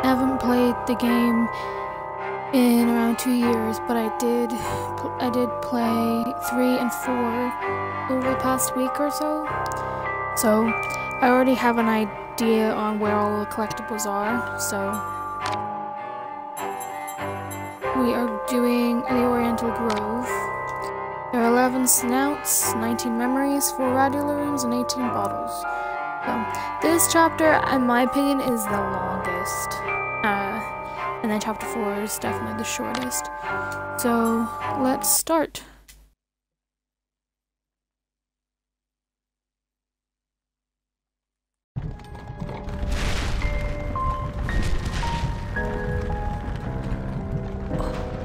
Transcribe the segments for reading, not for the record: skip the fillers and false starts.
I haven't played the game in around 2 years, but I did play 3 and 4 over the past week or so. So I already have an idea on where all the collectibles are. So we are doing the Oriental Grove. There are 11 snouts, 19 memories, 4 radula rooms, and 18 bottles. So this chapter, in my opinion, is the longest. And then chapter 4 is definitely the shortest. So let's start.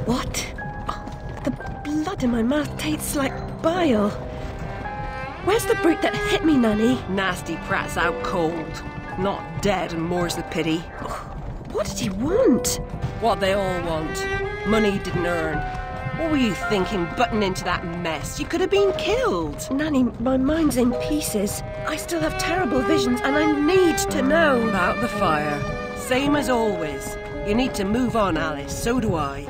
What? Oh, the blood in my mouth tastes like bile. Where's the brute that hit me, Nanny? Nasty prat's out cold. Not dead, and more's the pity. What did he want? What they all want. Money he didn't earn. What were you thinking, butting into that mess? You could have been killed. Nanny, my mind's in pieces. I still have terrible visions, and I need to know. About the fire. Same as always. You need to move on, Alice. So do I.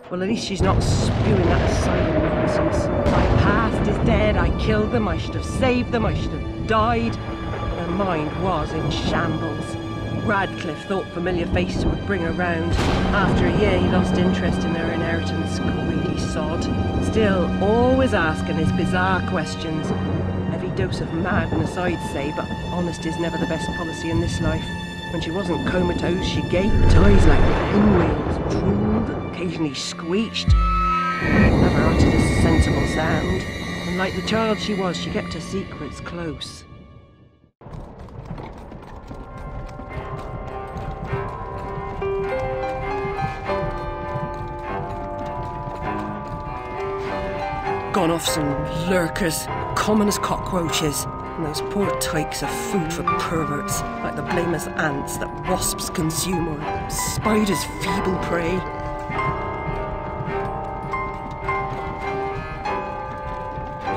Well, at least she's not spewing that asylum nonsense. My past is dead. I killed them. I should have saved them. I should have died. Her mind was in shambles. Radcliffe thought familiar faces would bring her round. After a year, he lost interest in their inheritance. Greedy sod. Still, always asking his bizarre questions. Heavy dose of madness, I'd say, but honesty's never the best policy in this life. When she wasn't comatose, she gaped, eyes like pinwheels, drooled, occasionally screeched. Never uttered a sensible sound. And like the child she was, she kept her secrets close. Gone off some lurkers, common as cockroaches. And those poor tykes are food for perverts, like the blameless ants that wasps consume or spiders' feeble prey.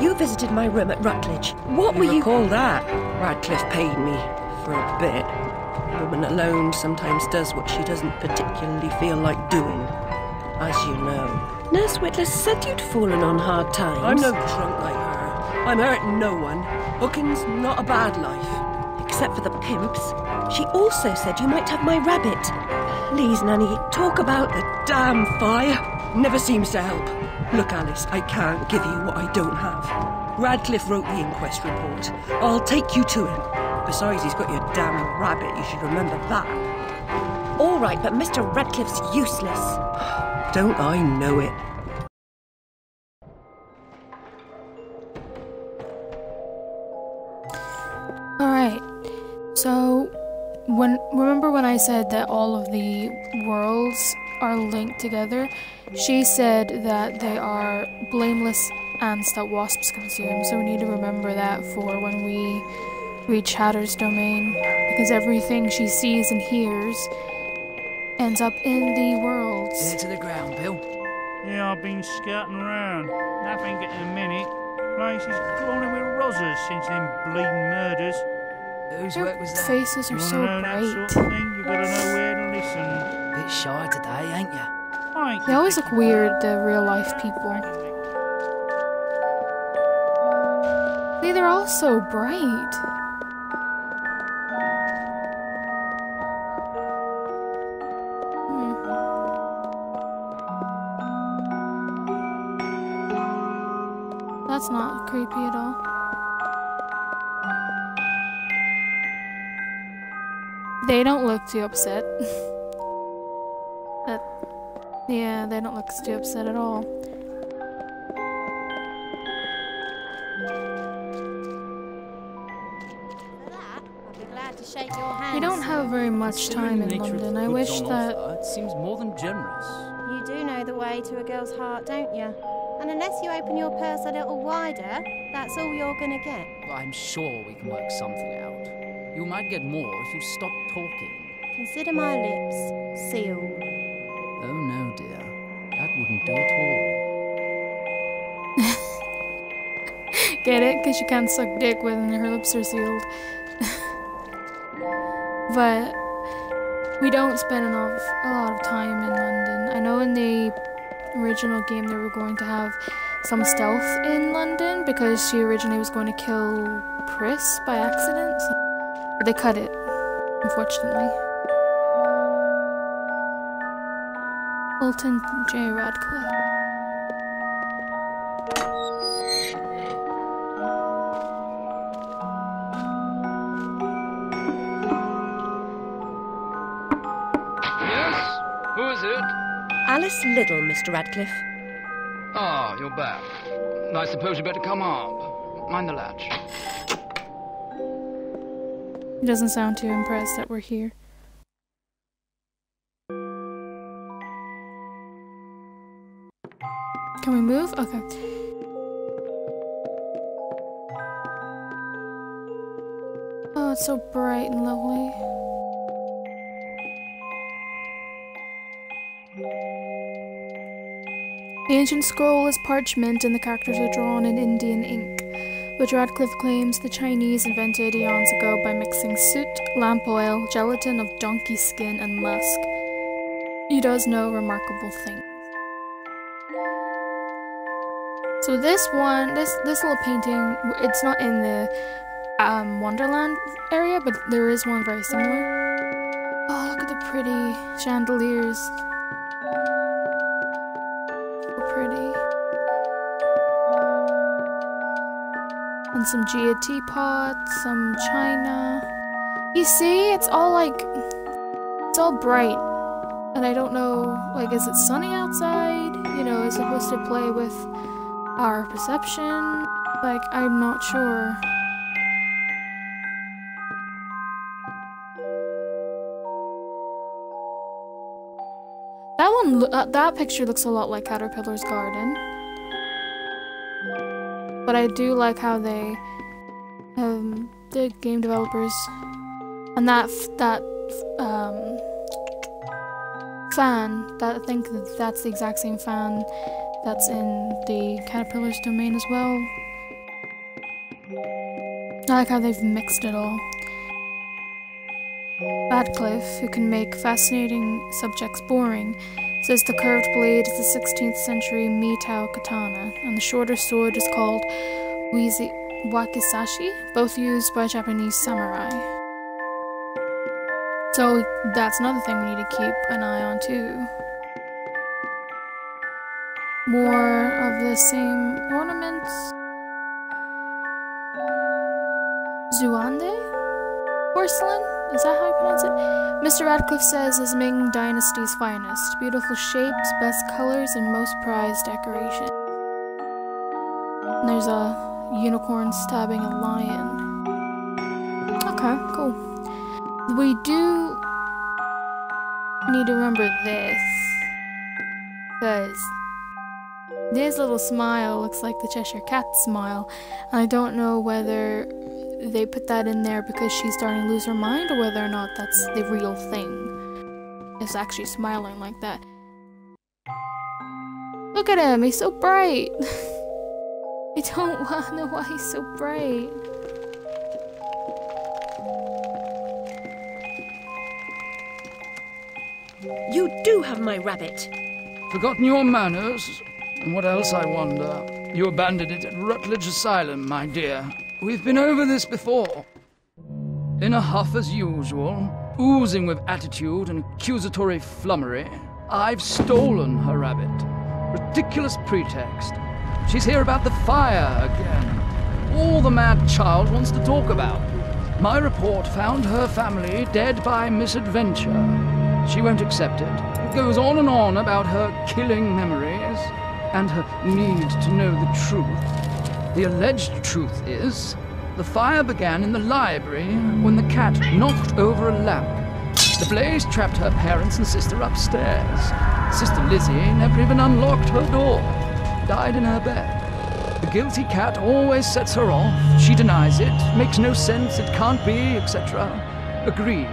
You visited my room at Rutledge. What were you... Recall that? Radcliffe paid me for a bit. A woman alone sometimes does what she doesn't particularly feel like doing, as you know. Nurse Whitler said you'd fallen on hard times. I'm no drunk like her. I'm hurting no one. Booking's not a bad life. Except for the pimps. She also said you might have my rabbit. Please, Nanny, talk about the... Damn fire! Never seems to help. Look, Alice, I can't give you what I don't have. Radcliffe wrote the inquest report. I'll take you to him. Besides, he's got your damn rabbit. You should remember that. All right, but Mr. Radcliffe's useless. Don't I know it? Alright, so remember when I said that all of the worlds are linked together? She said that they are blameless ants that wasps consume, so we need to remember that for when we reach Hatter's domain, because everything she sees and hears ends up in the worlds. Get it to the ground, Bill. Yeah, I've been scouting around. Nothing getting a minute. Place is crawling with rozzers since them bleeding murders. Whose Their work was that? faces are You so wanna know that bright. sort of thing? You gotta know where to listen. Bit shy today, ain't ya? I ain't They always look weird, the real life people. See, they're all so bright. That's not creepy at all. They don't look too upset. Yeah, they don't look too upset at all. We don't have very much time in London. I wish that... It seems more than generous. You do know the way to a girl's heart, don't you? And unless you open your purse a little wider, that's all you're gonna get. I'm sure we can work something out. You might get more if you stop talking. Consider my lips sealed. Oh no, dear. That wouldn't do at all. Get it? Because you can't suck dick when her lips are sealed. But we don't spend a lot of time in London. I know in the original game they were going to have some stealth in London because she originally was going to kill Pris by accident, but they cut it, unfortunately. Fulton J. Radcliffe. Yes? Who is it? Alice Liddell, Mr. Radcliffe. Ah, you're back. I suppose you better come up. Mind the latch. He doesn't sound too impressed that we're here. Can we move? Okay. Oh, it's so bright and lovely. The ancient scroll is parchment and the characters are drawn in Indian ink, which Radcliffe claims the Chinese invented eons ago by mixing soot, lamp oil, gelatin of donkey skin, and musk. He does know remarkable things. So this little painting, it's not in the Wonderland area, but there is one very similar. Oh, look at the pretty chandeliers. And some Gia teapots, some china. You see, it's all bright. And I don't know, like, is it sunny outside? You know, is it supposed to play with our perception? Like, I'm not sure. That picture looks a lot like Caterpillar's Garden. But I do like how they, the game developers, and that fan, I think that's the exact same fan that's in the Caterpillar's domain as well. I like how they've mixed it all. Radcliffe, who can make fascinating subjects boring, says the curved blade is the 16th century Mitao katana, and the shorter sword is called wakizashi, both used by Japanese samurai. So that's another thing we need to keep an eye on too. More of the same ornaments. Zuande? Porcelain? Is that how you pronounce it? Mr. Radcliffe says is Ming Dynasty's finest. Beautiful shapes, best colors, and most prized decoration. And there's a unicorn stabbing a lion. Okay, cool. We do need to remember this. Because this little smile looks like the Cheshire Cat smile. And I don't know whether they put that in there because she's starting to lose her mind, or whether or not that's the real thing. It's actually smiling like that. Look at him, he's so bright. I don't want to know why he's so bright. You do have my rabbit. Forgotten your manners? And what else, I wonder? You abandoned it at Rutledge Asylum, my dear. We've been over this before. In a huff as usual, oozing with attitude and accusatory flummery, I've stolen her rabbit. Ridiculous pretext. She's here about the fire again. All the mad child wants to talk about. My report found her family dead by misadventure. She won't accept it. It goes on and on about her killing memories and her need to know the truth. The alleged truth is, the fire began in the library when the cat knocked over a lamp. The blaze trapped her parents and sister upstairs. Sister Lizzie never even unlocked her door. Died in her bed. The guilty cat always sets her off. She denies it, makes no sense, it can't be, etc. Agreed.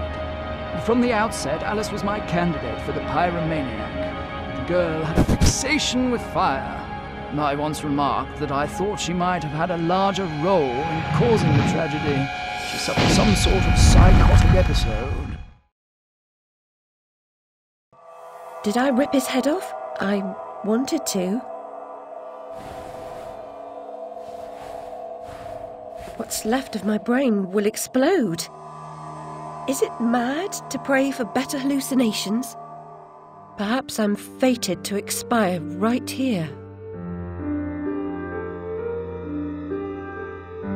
From the outset, Alice was my candidate for the pyromaniac. The girl had a fixation with fire. I once remarked that I thought she might have had a larger role in causing the tragedy. She suffered some sort of psychotic episode. Did I rip his head off? I wanted to. What's left of my brain will explode. Is it mad to pray for better hallucinations? Perhaps I'm fated to expire right here.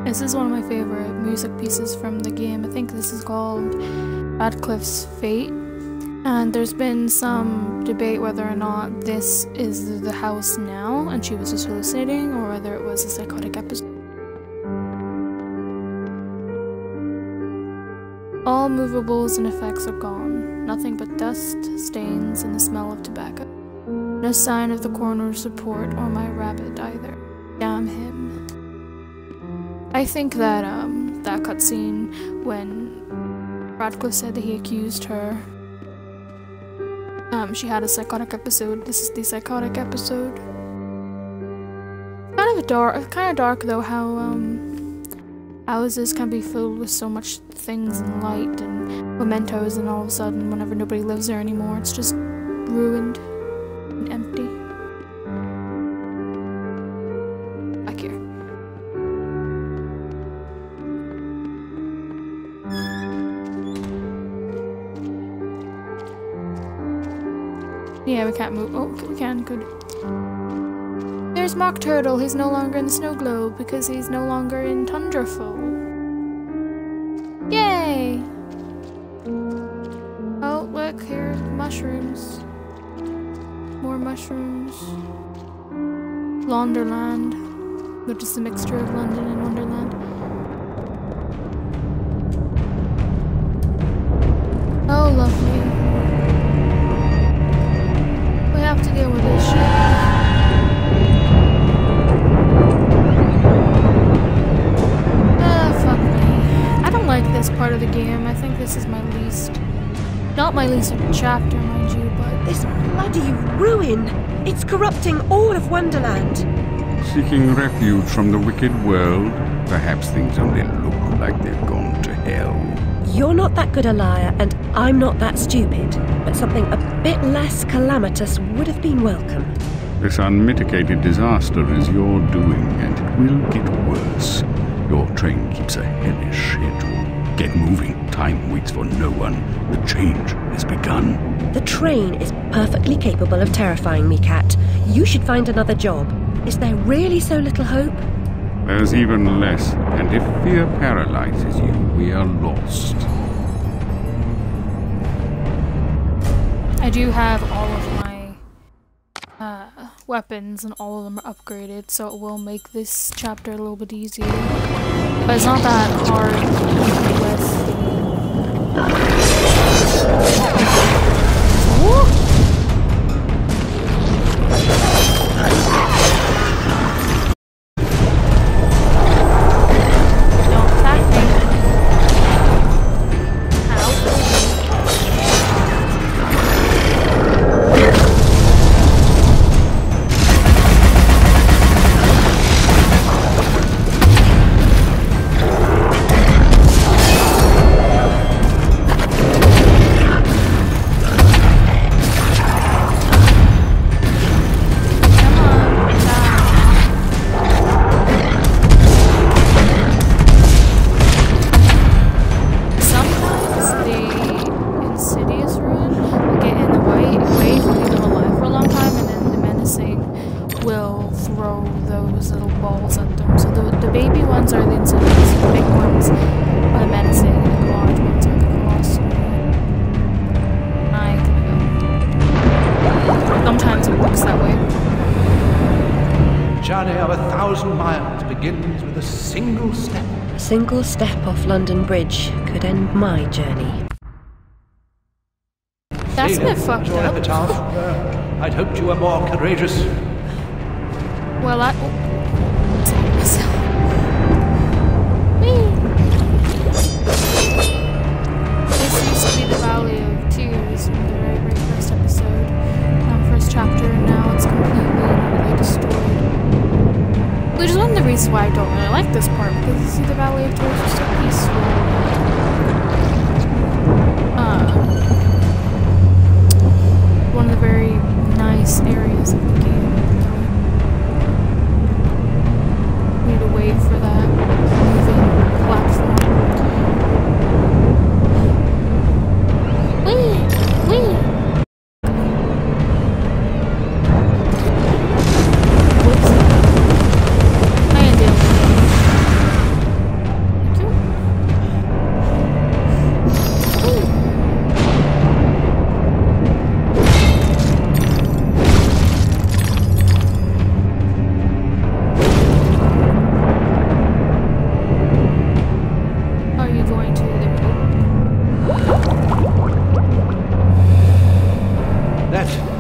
This is one of my favorite music pieces from the game. I think this is called Radcliffe's Fate. And there's been some debate whether or not this is the house now and she was just hallucinating, or whether it was a psychotic episode. All movables and effects are gone. Nothing but dust, stains, and the smell of tobacco. No sign of the coroner's report or my rabbit either. Damn him. I think that, that cutscene when Radcliffe said that he accused her, she had a psychotic episode. This is the psychotic episode. Kind of dark though, how, houses can be filled with so much things and light and mementos, and all of a sudden, whenever nobody lives there anymore, it's just ruined and empty. Back here. Yeah, we can't move. Oh, we can. Good. There's Mock Turtle. He's no longer in the snow globe because he's no longer in Tundrafall. Yay! Oh, look, here, mushrooms. More mushrooms. Launderland, which is a mixture of London and Wonderland. Oh, lovely. We have to deal with this shit. Like this part of the game. I think this is my least, not my least chapter, mind you, but this bloody ruin. It's corrupting all of Wonderland. Seeking refuge from the wicked world, perhaps things only look like they've gone to hell. You're not that good a liar, and I'm not that stupid, but something a bit less calamitous would have been welcome. This unmitigated disaster is your doing, and it will get worse. Your train keeps a hellish schedule. Get moving. Time waits for no one. The change has begun. The train is perfectly capable of terrifying me, Cat. You should find another job. Is there really so little hope? There's even less, and if fear paralyzes you, we are lost. I do have all of my weapons, and all of them are upgraded, so it will make this chapter a little bit easier. But it's not that hard to play with. Don't attack me. A single step off London Bridge could end my journey. That's a bit fucked up. I'd hoped you were more courageous. Well, This used to be the Valley of Tears from the very, very first episode, first chapter, and now it's completely and utterly destroyed. Which is one of the reasons why I don't really like this part, because you see the Valley of Tears is so peaceful. One of the very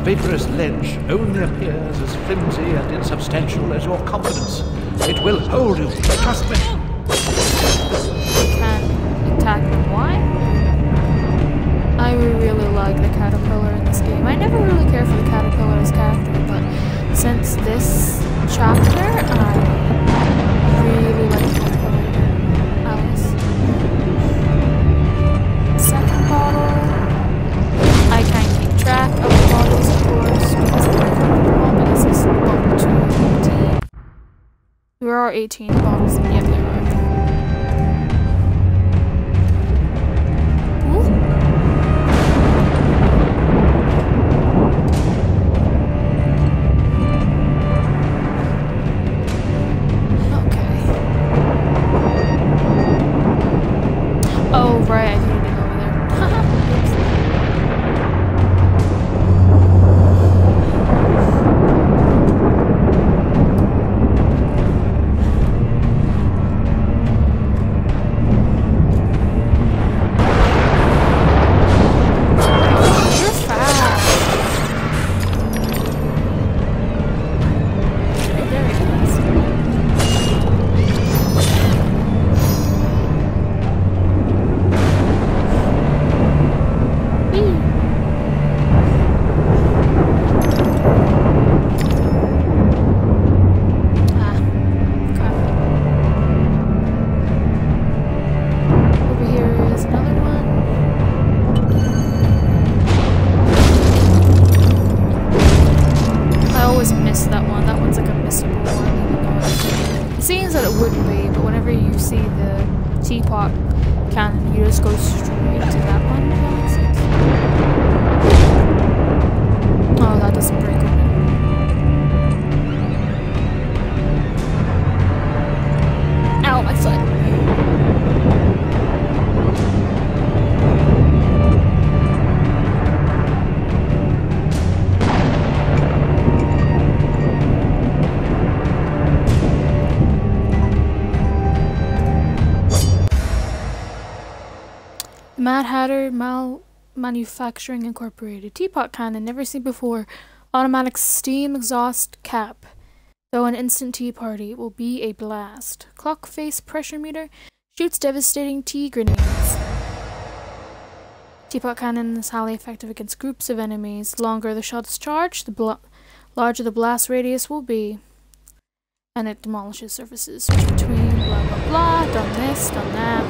vaporous ledge only appears as flimsy and insubstantial as your confidence. It will hold you, trust me. Can't attack them. Why? I really like the caterpillar in this game. I never really cared for the caterpillar as character, but since this chapter, I really like the caterpillar. Alice. Second bottle. I can't keep track of the bottles, of course, because I'm not but this is bottle 2. There are 18 bottles, and yet there are. Oh, right, I didn't go over there. You're fast. Right there he is. Over here is another one. I always miss that one. That one's like a missable one, even though it seems that it wouldn't be, but whenever you see the teapot cannon, you just go straight to that one. If that makes sense. Oh, that doesn't break open. Ow, my foot. Mad Hatter Manufacturing Incorporated. Teapot cannon, never seen before. Automatic steam exhaust cap. Though an instant tea party will be a blast. Clock face pressure meter shoots devastating tea grenades. Teapot cannon is highly effective against groups of enemies. The longer the shot is charged, the larger the blast radius will be. And it demolishes surfaces. Switch between blah blah blah. Done this, done that.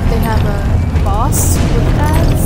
They have a boss with ads.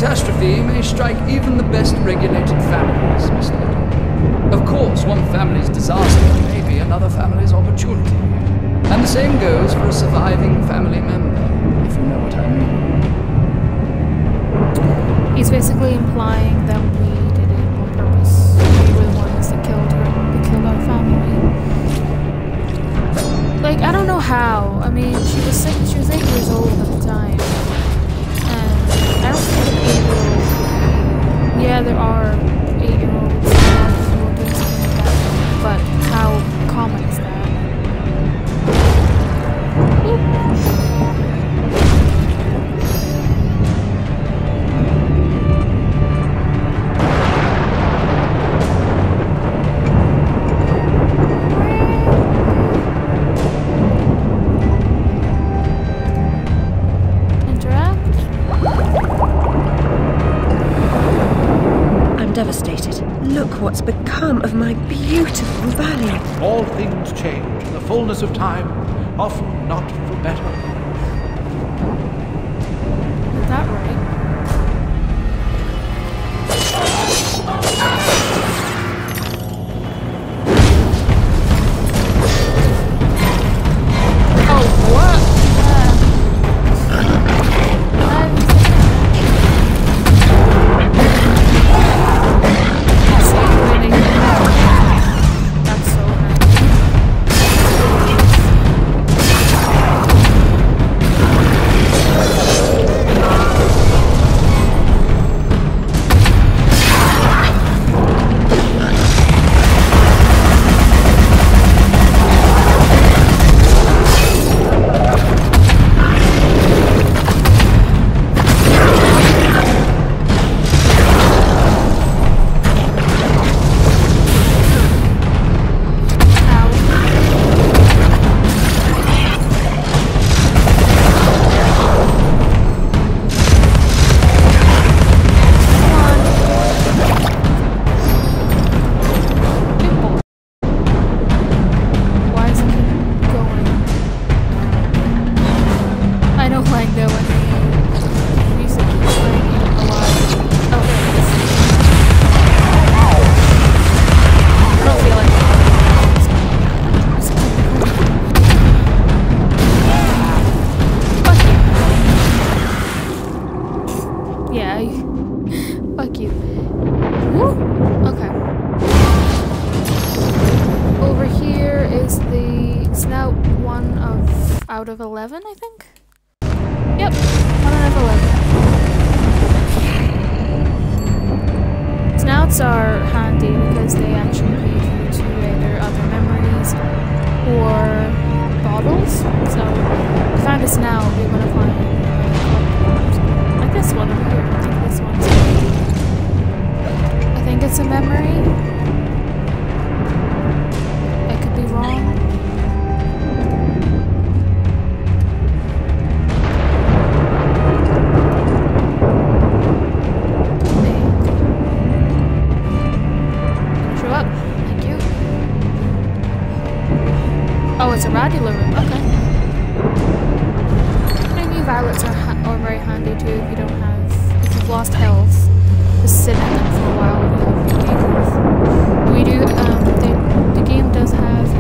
catastrophe may strike even the best regulated families, Miss Little. Of course, one family's disaster may be another family's opportunity. And the same goes for a surviving family member, if you know what I mean. He's basically implying that we did it on purpose. We were the ones that killed her, that killed our family. Like, I don't know how. I mean, she was 8 years old at the time. And I don't think people... Yeah, there are 8-year-olds who are doing something like that. But how common is that? Devastated. Look what's become of my beautiful valley. All things change in the fullness of time, often not for better. Is that right? Oh, what? Fuck you. Woo! Okay. Over here is the... It's now 1 out of 11, I think? Yep, 1 out of 11. Snouts are handy because they actually lead you to either other memories or bottles. So, if you find a snout, you're gonna find like this one over here. I think this one's I think it's a memory. I could be wrong. Show up. Thank you. Oh, it's a radula room. Okay. Maybe violets are very handy too if you don't have, if you've lost health. Just sit in them for a while and you have we do, the game does have a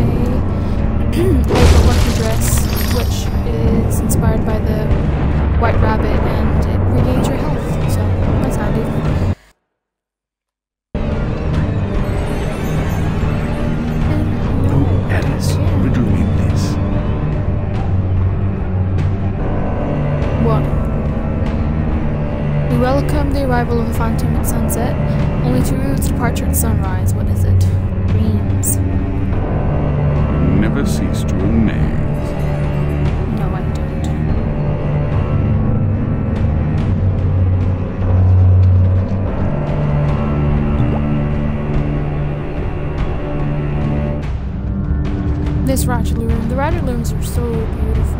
lucky dress, which is inspired by the White Rabbit, and it regains your health, so that's handy. Oh, Alice, riddle me this. What? We welcome the arrival of a phantom at sunset, only to its departure at sunrise. What is it? Dreams. Never cease to amaze. No, I don't. This radula room. The radula rooms are so beautiful.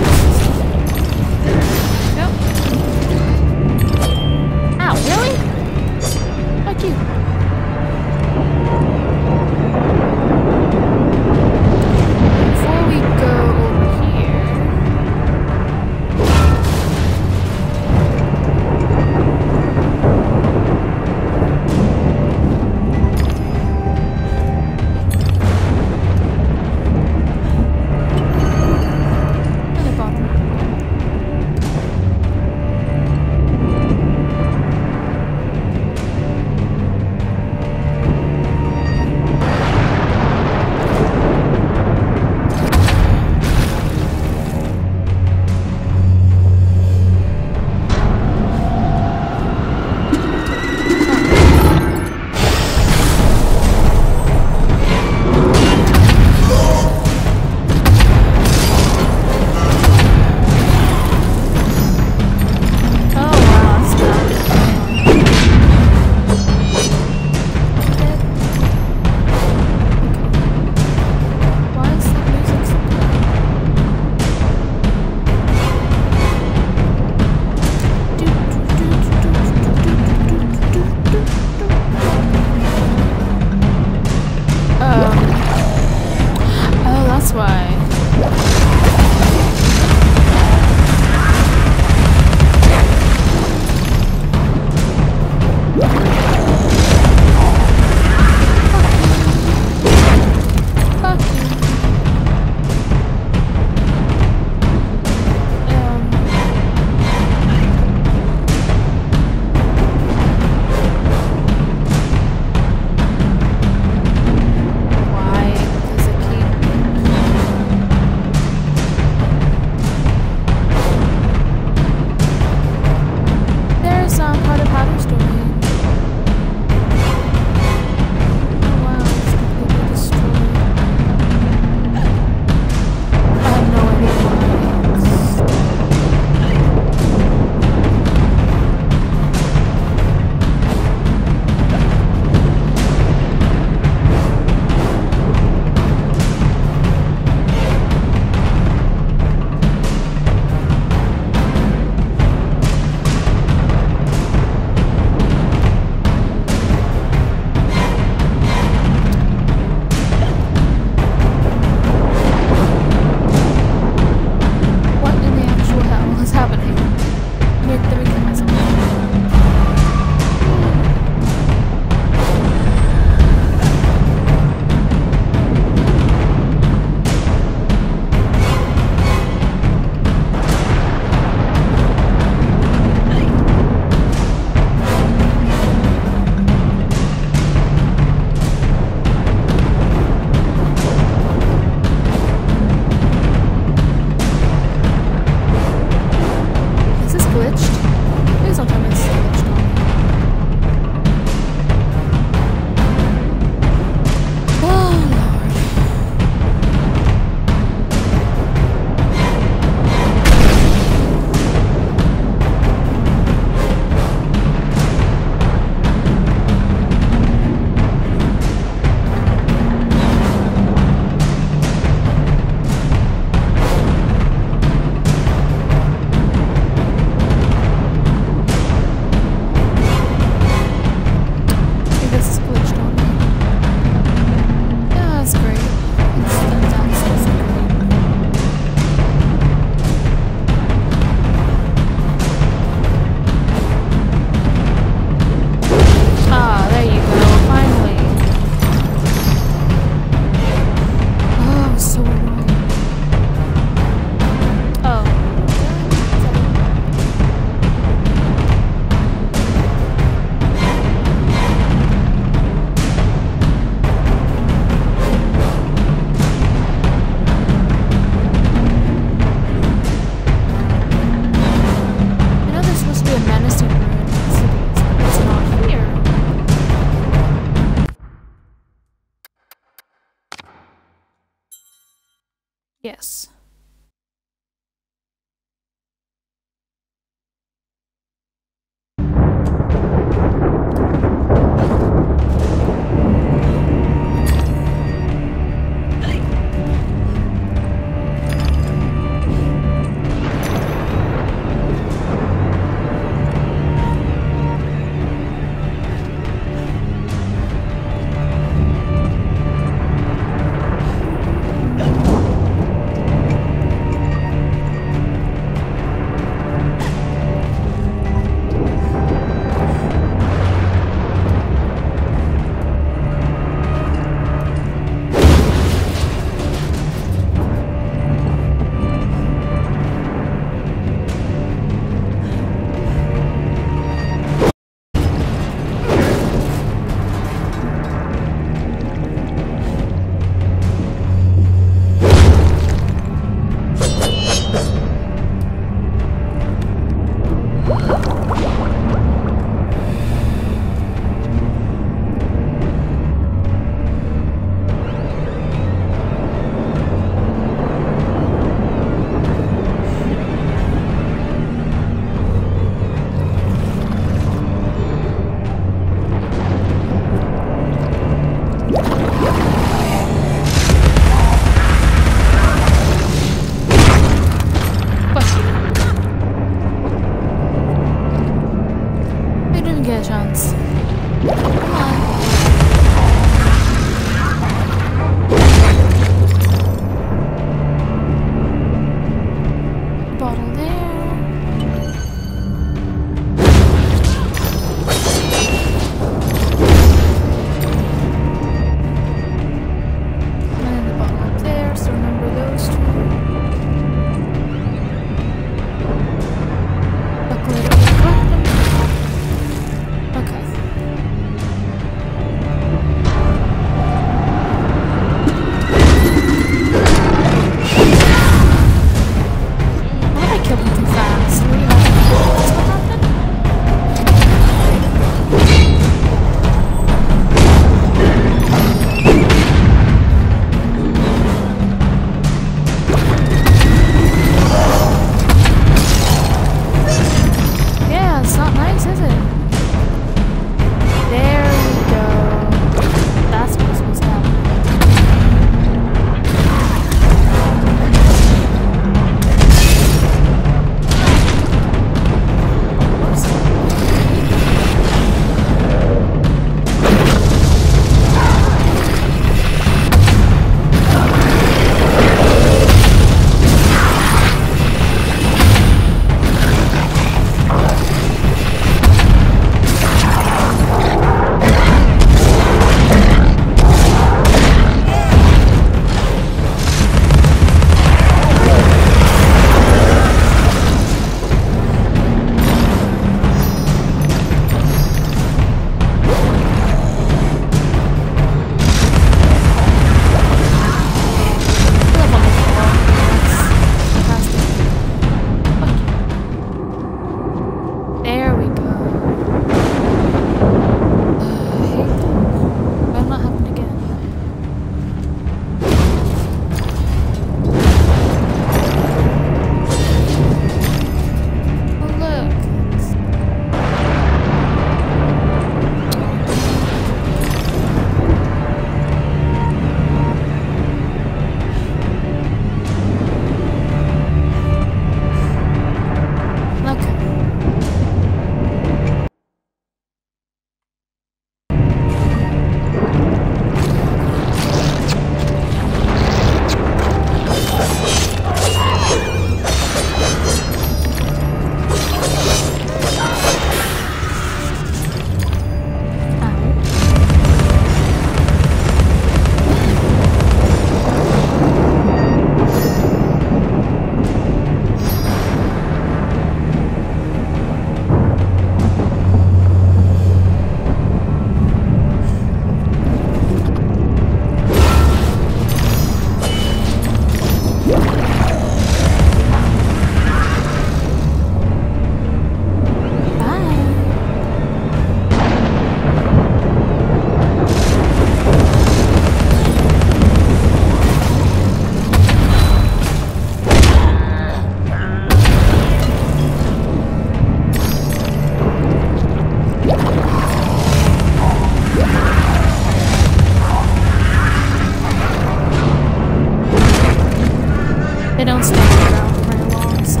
They don't stay around very long, so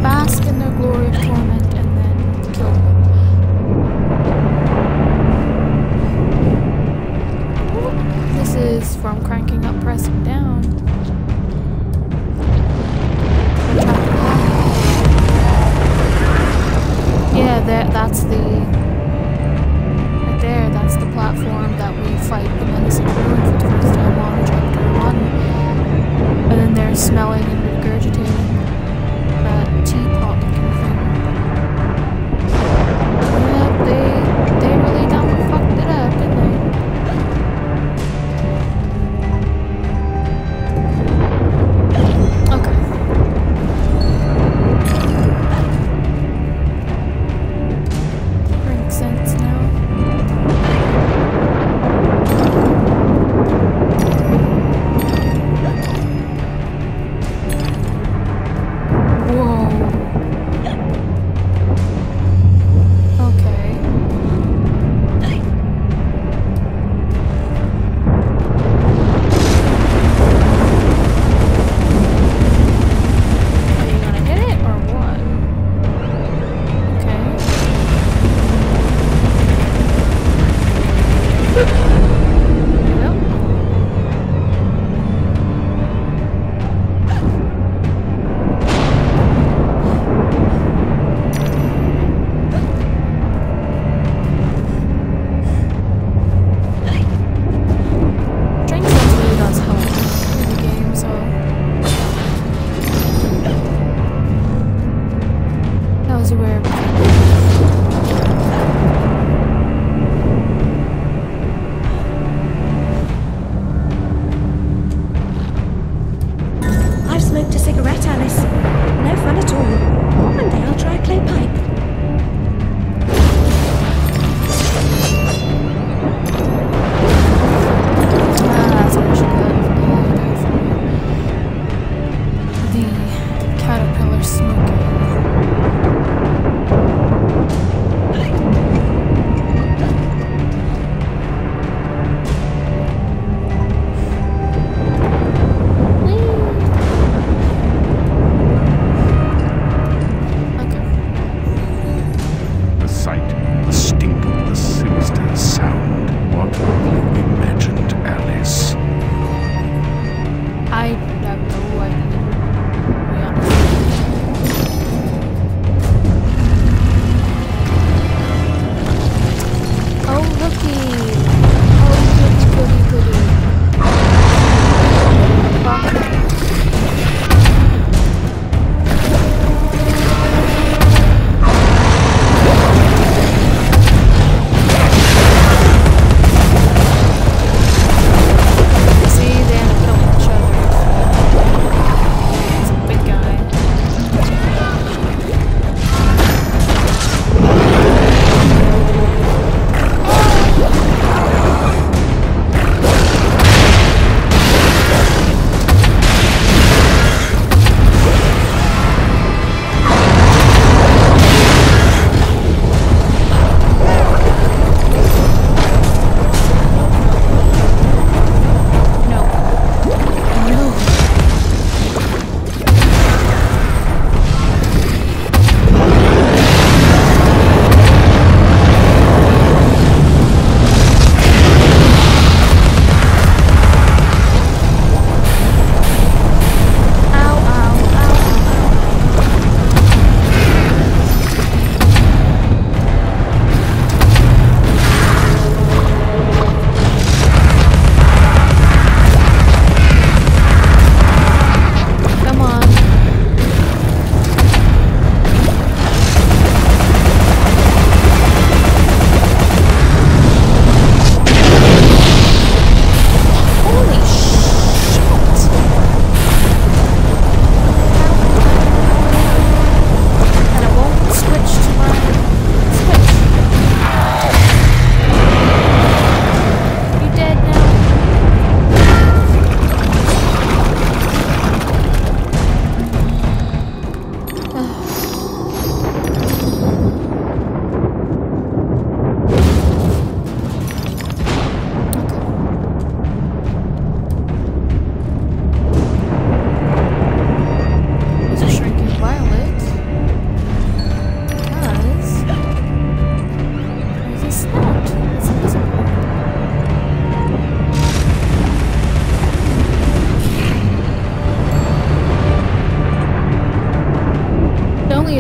bask in their glory of torment and then kill them. This is from cranking up, pressing down. Yeah, that's the... right there, that's the platform that we fight the menacing ruin for the first time on chapter 1. And then they're smelling and regurgitating that teapot looking thing. Yeah, they really done fucked it up, didn't they?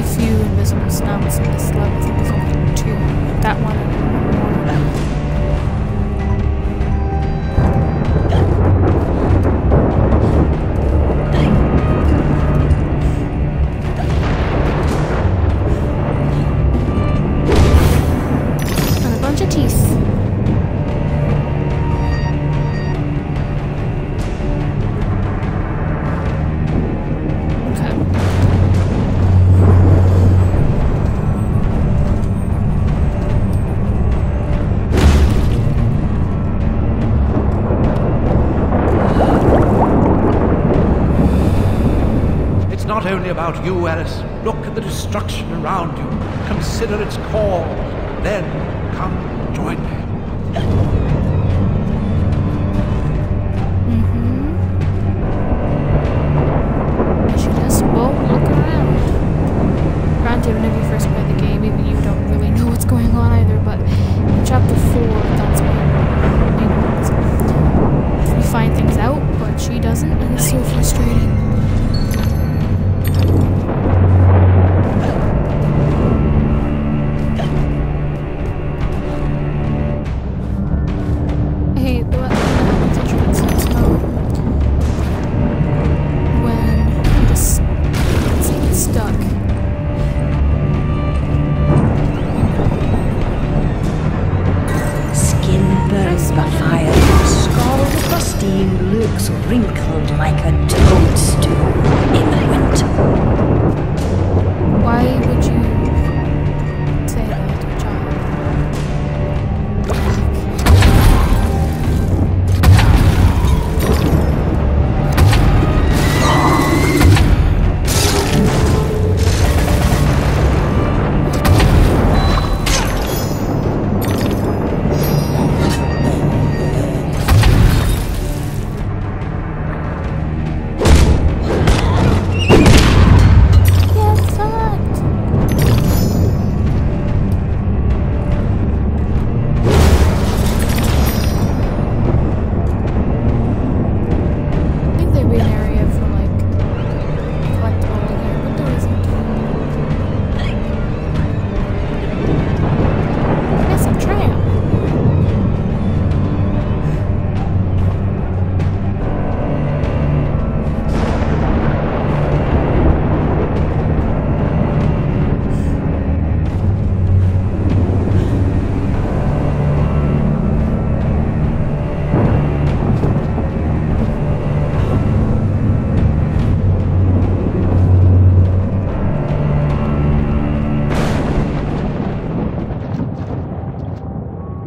a few invisible snouts in this level. I think there's only 2. That one and one more. And a bunch of teeth. Not only about you, Alice. Look at the destruction around you. Consider its call. Then come join me. She just won't look around. Granted, whenever you first play the game, even you don't really know what's going on either, but in chapter 4, that's when you find things out, but she doesn't, and it's so frustrating. Wrinkled like a toadstool in the winter. Why would you say that to a child?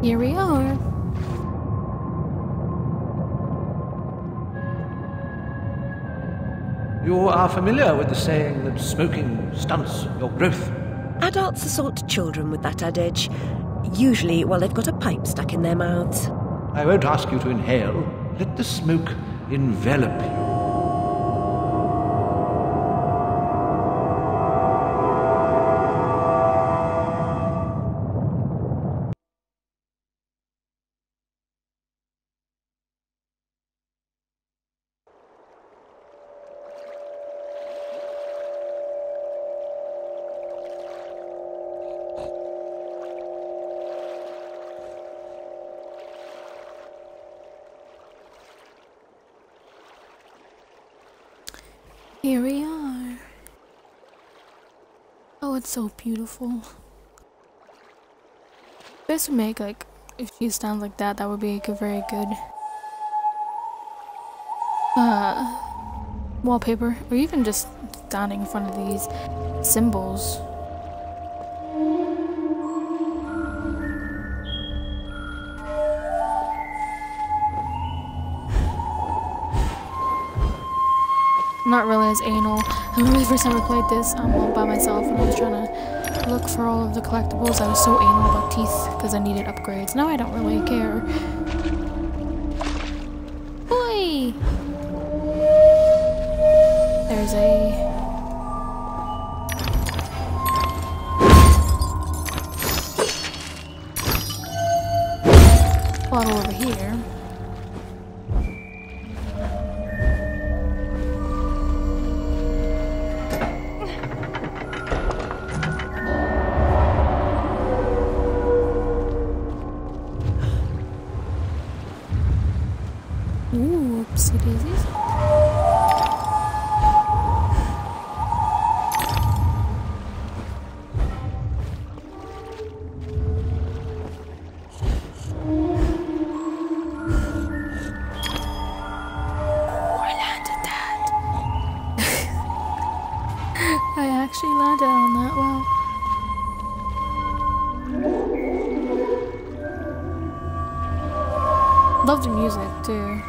Here we are. You are familiar with the saying that smoking stunts your growth? Adults assault children with that adage. Usually while they've got a pipe stuck in their mouths. I won't ask you to inhale. Let the smoke envelop you. Here we are. Oh, it's so beautiful. This would make, like, if she stands like that, that would be like a very good wallpaper, or even just standing in front of these symbols. I'm not really as anal. I remember the first time I played this all by myself and I was trying to look for all of the collectibles. I was so anal about teeth because I needed upgrades. Now I don't really care. Oi! There's a... bottle over here. I actually landed on that well. Love the music too.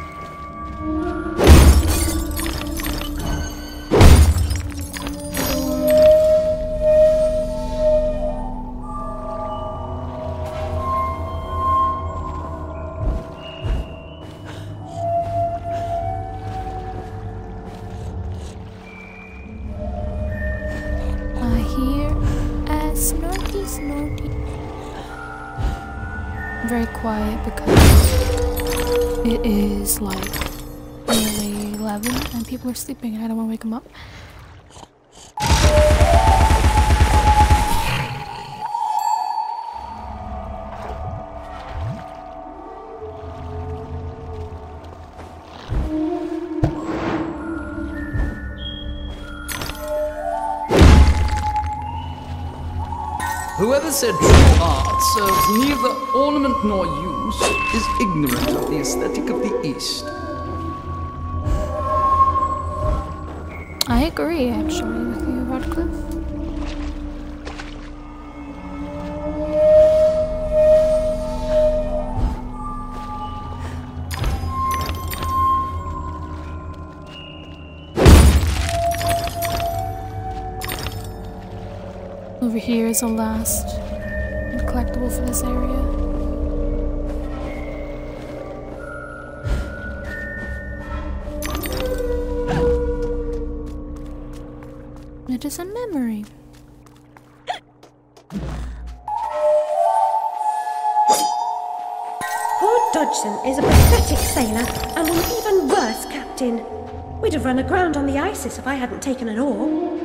I hear a snorty snorty. Very quiet because it is like nearly 11 and people are sleeping and I don't want to wake them up. Whoever said true art serves neither ornament nor use is ignorant of the aesthetic of the East. I agree, actually, with you, Radcliffe. Over here is the last collectible for this area. It is a memory. Poor Dodgson is a pathetic sailor and an even worse captain. We'd have run aground on the Isis if I hadn't taken an oar.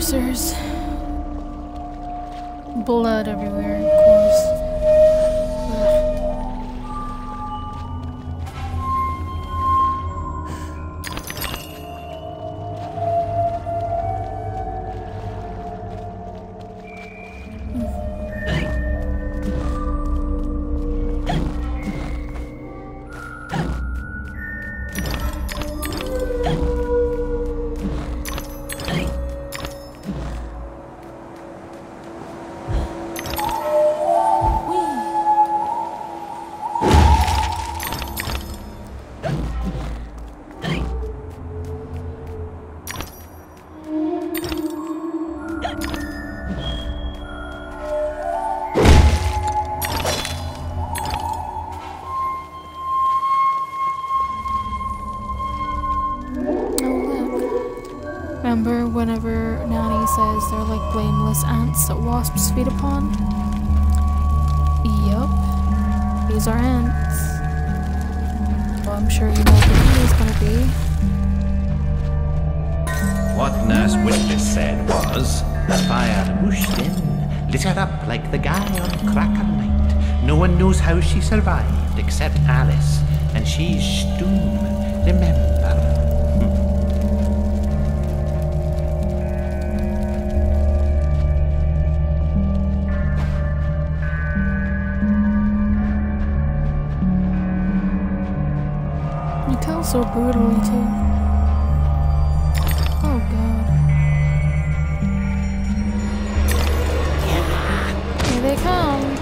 There's blood everywhere, of course. Remember whenever Nanny says they're like blameless ants that wasps feed upon? Yup. These are ants. Well, I'm sure you know what the ending's gonna be. What Nurse Witness said was, the fire whooshed in, lit her up like the guy on Cracker Night. No one knows how she survived except Alice, and she's Stoom, remember? You tell so brutally too. Oh god. Here they come.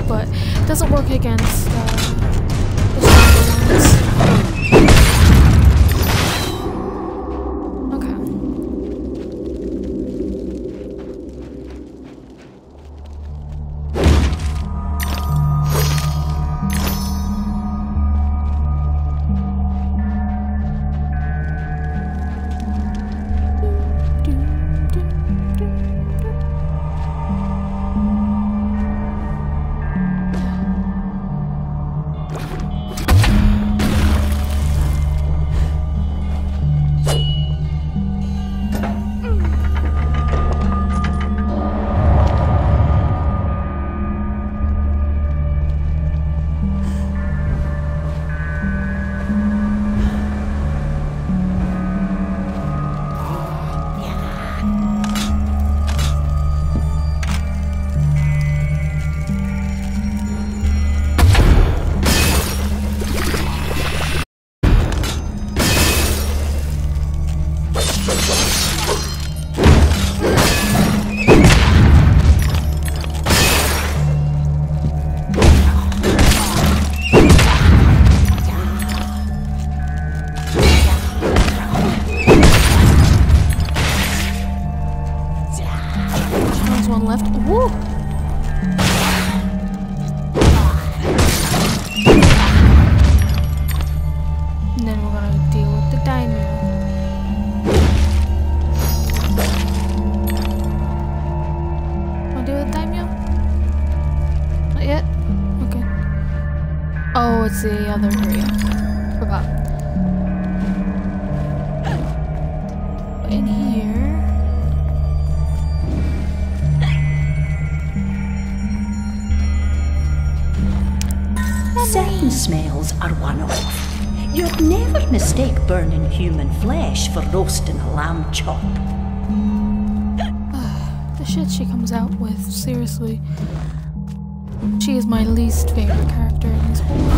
But it doesn't work against the stronger ones. Okay. left. Woo! And then we're gonna deal with the daimyo. Wanna deal with the daimyo? Not yet? Okay. Oh, it's the other area. Forgot. In here. Certain smells are one-off. You'd never mistake burning human flesh for roasting a lamb chop. The shit she comes out with, seriously. She is my least favorite character in this whole thing.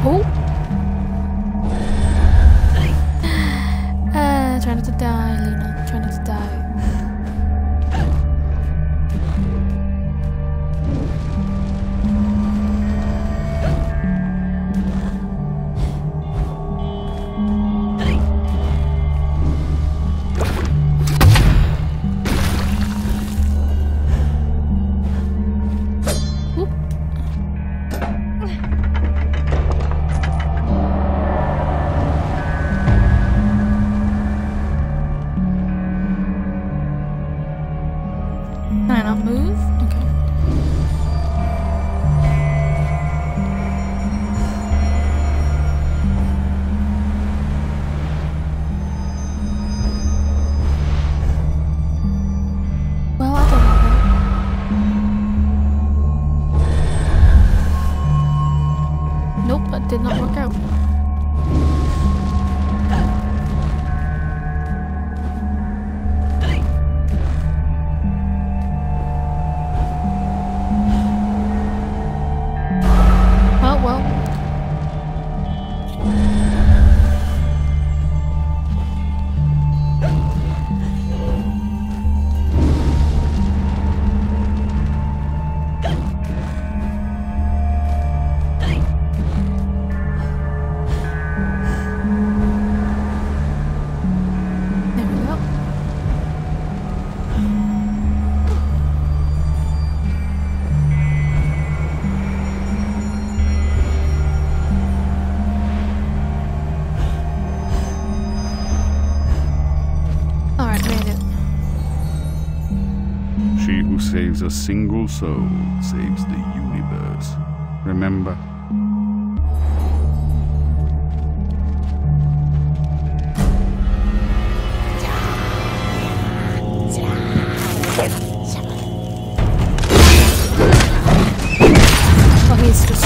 Oh! Try not to die, Lena. Try not to die. Can I not move? Okay. Well, I don't know. Nope, that did not work out. She who saves a single soul saves the universe. Remember? Oh, he's just...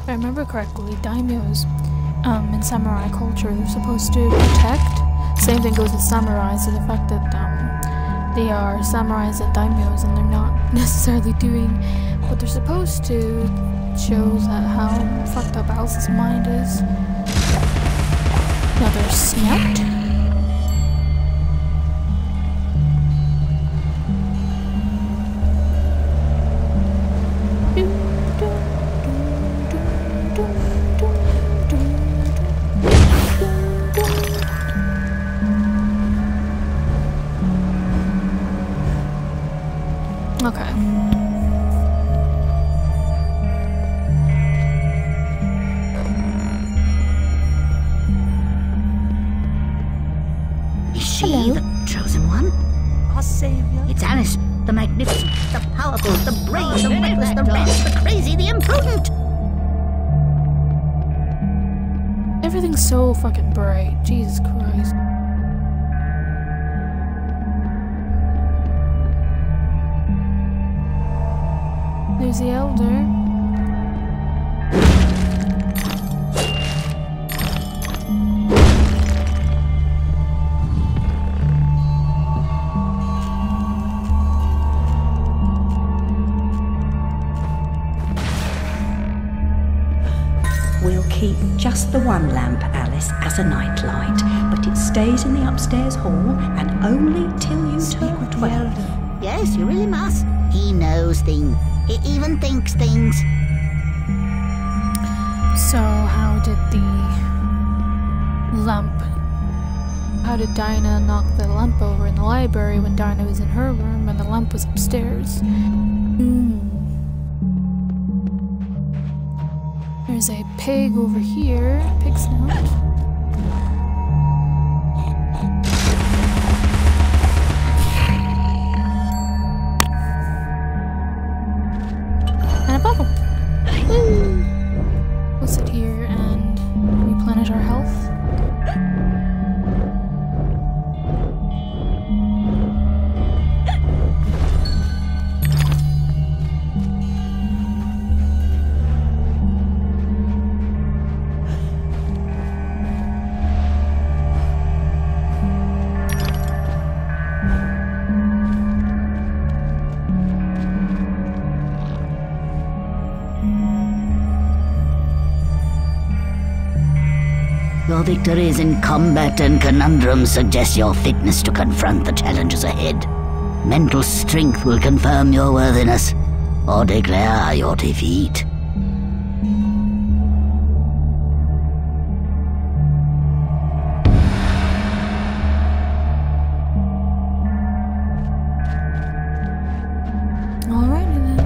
if I remember correctly, daimyos in samurai culture, they're supposed to protect. Same thing goes with samurais, to the fact that they are samurais and daimyos and they're not necessarily doing what they're supposed to. Shows that how fucked up Alice's mind is. Another snout. Okay. Is she the chosen one? Our savior. It's Alice, the magnificent, the powerful, the brave, the reckless, the rash, the crazy, the imprudent. Everything's so fucking bright. Jesus Christ. There's the elder. We'll keep just the one lamp, Alice, as a nightlight, but it stays in the upstairs hall and only till you turn 12. Yes, you really must. He knows things. He even thinks things. So, how did Dinah knock the lamp over in the library when Dinah was in her room and the lamp was upstairs? There's a pig over here. Pig snout. And a bottle. Woo! We'll sit here and replenish our health. Your victories in combat and conundrums suggest your fitness to confront the challenges ahead. Mental strength will confirm your worthiness or declare your defeat. Alrighty then.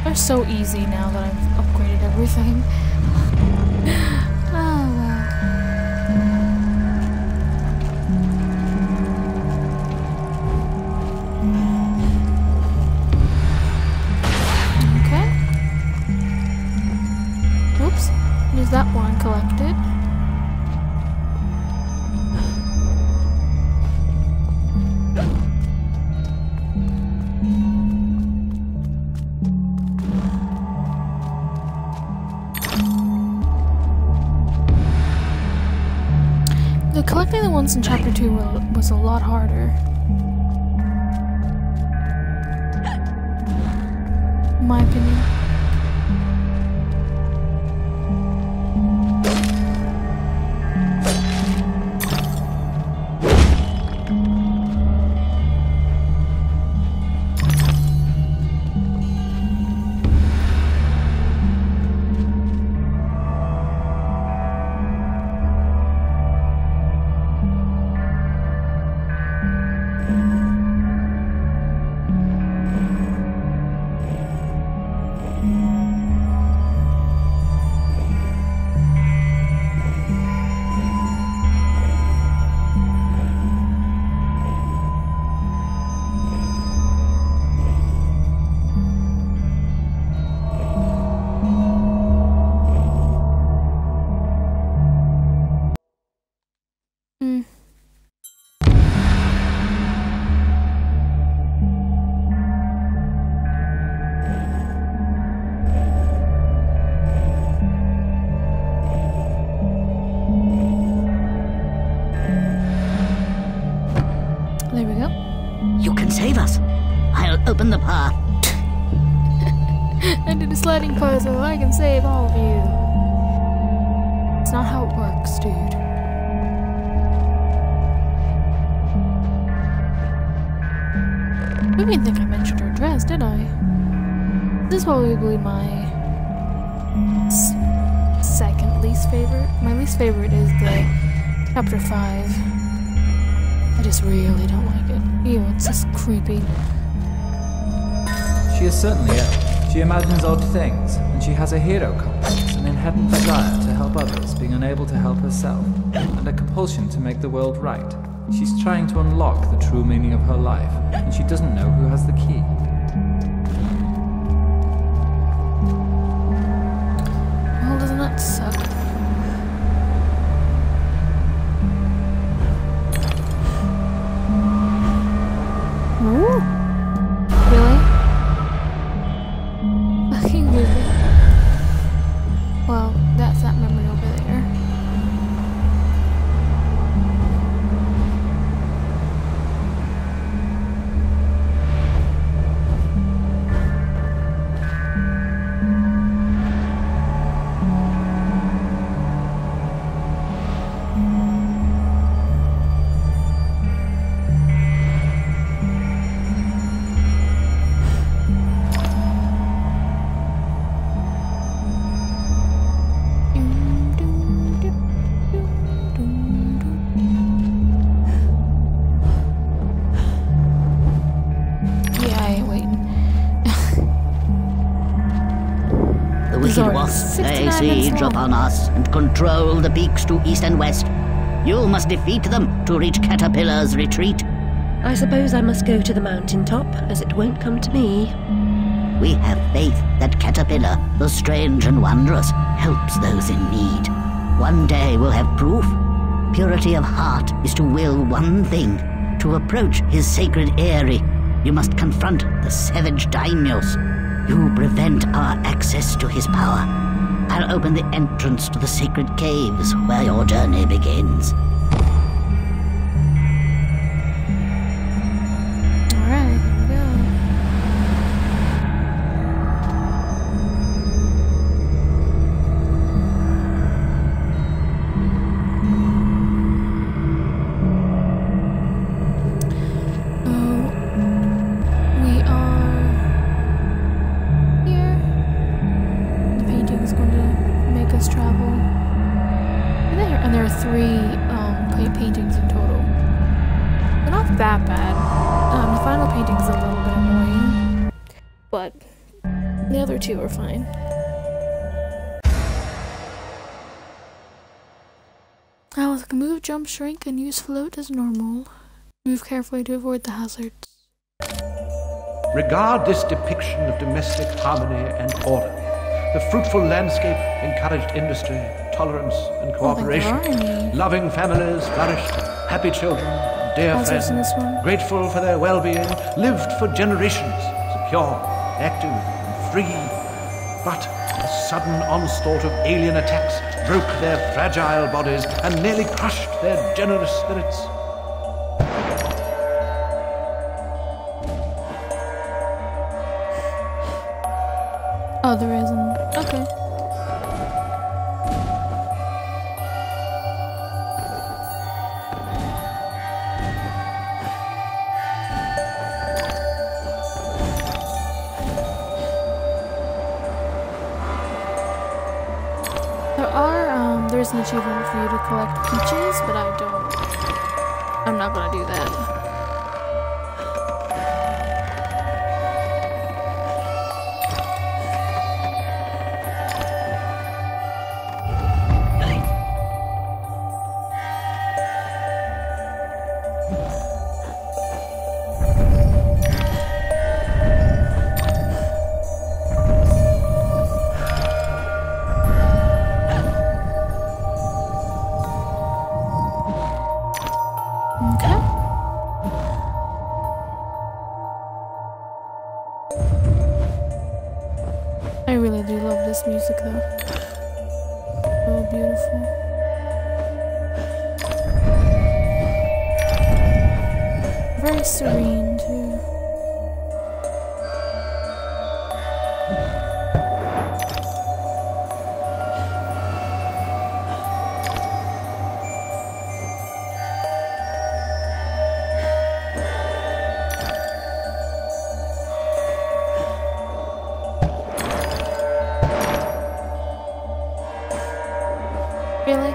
They're so easy now that I've upgraded everything. Oh well. Okay. Oops. There's that one collected. Collecting the ones in chapter 2 was a lot harder. In my opinion. I'll open the path. I did a sliding puzzle. I can save all of you. It's not how it works, dude. I didn't think I mentioned her dress, did I? This is probably my second least favorite. My least favorite is the chapter 5. I just really don't like it. Ew, it's just creepy. She is certainly ill. She imagines odd things, and she has a hero complex, an inherent desire to help others, being unable to help herself, and a compulsion to make the world right. She's trying to unlock the true meaning of her life, and she doesn't know who has the key. Well, doesn't that suck? Ooh. Really? Fucking really? Well, that's that memory over there. Wicked wasps lay siege upon us and control the peaks to east and west. You must defeat them to reach Caterpillar's retreat. I suppose I must go to the mountain top, as it won't come to me. We have faith that Caterpillar, the strange and wondrous, helps those in need. One day we'll have proof. Purity of heart is to will one thing, to approach his sacred eyrie. You must confront the savage daimyos. You prevent our access to his power. I'll open the entrance to the sacred caves where your journey begins. Alright, here we go. Paintings in total. They're not that bad. The final painting's a little bit annoying, but the other two are fine. Alice can move, jump, shrink, and use float as normal. Move carefully to avoid the hazards. Regard this depiction of domestic harmony and order. The fruitful landscape encouraged industry, tolerance, and cooperation. Loving families flourished, happy children, dear friends, grateful for their well-being, lived for generations, secure, active, and free. But a sudden onslaught of alien attacks broke their fragile bodies and nearly crushed their generous spirits. Oh, there isn't. Okay. There's an achievement for you to collect peaches, but I'm not gonna do that. I really do love this music though. So beautiful. Very serene too. Really? Really?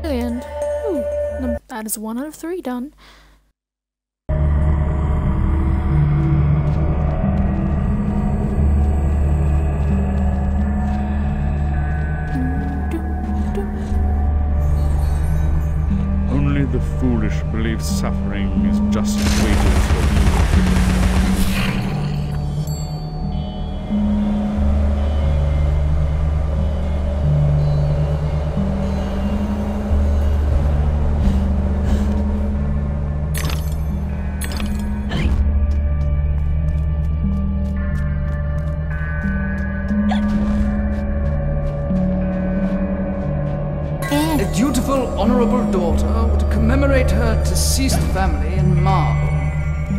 Brilliant. Ooh, that is 1 out of 3 done. Only the foolish believe suffering is just wages for evil. A dutiful, honorable daughter would commemorate her deceased family in marble.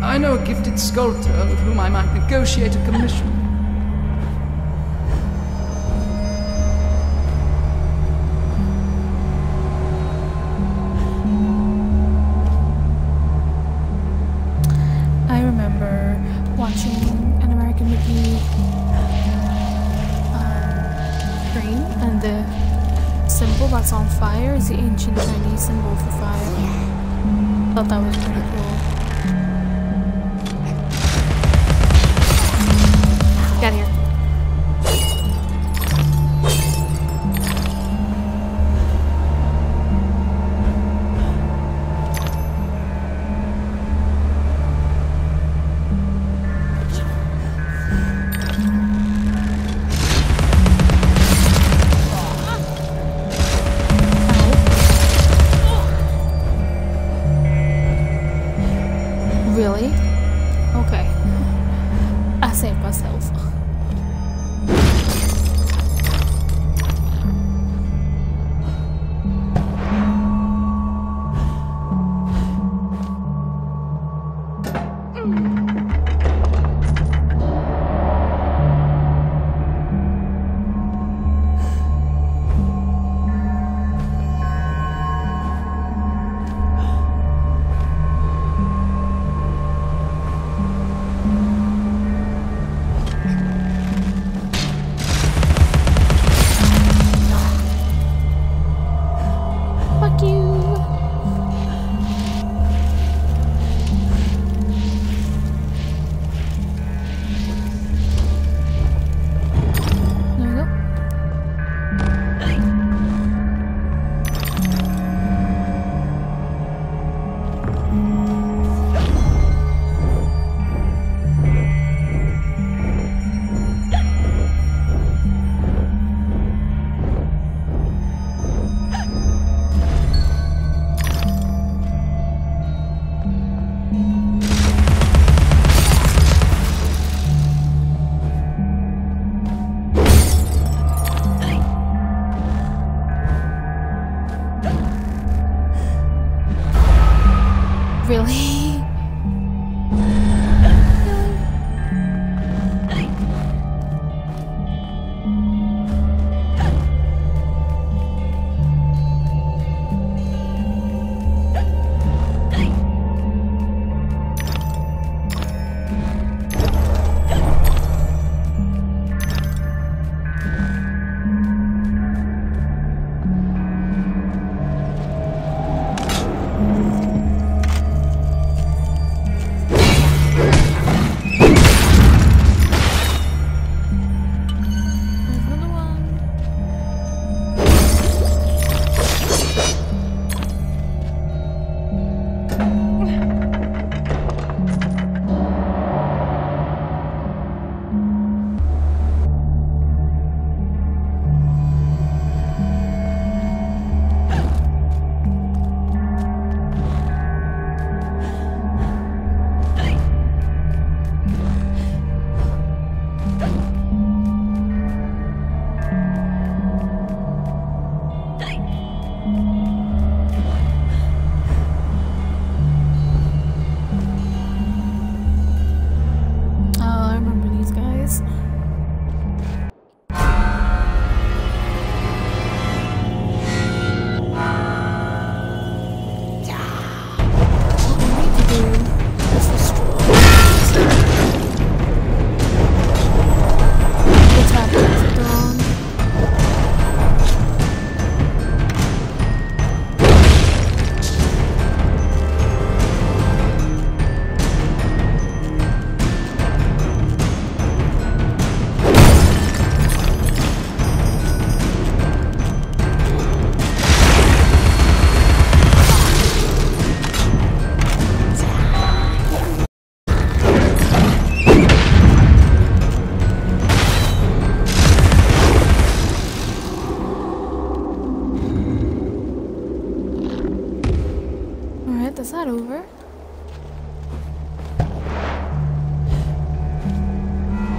I know a gifted sculptor with whom I might negotiate a commission. I remember watching an American Mickey stream, and the symbol that's on fire is the ancient Chinese symbol for fire. Thought that was pretty cool. Get here. Really? Okay. I saved myself. Fuck you.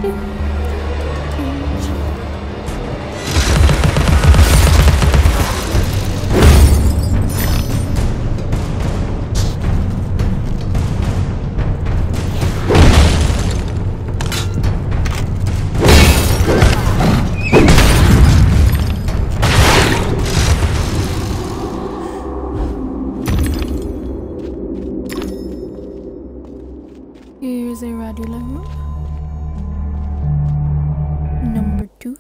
Here's a radula room. Number 2.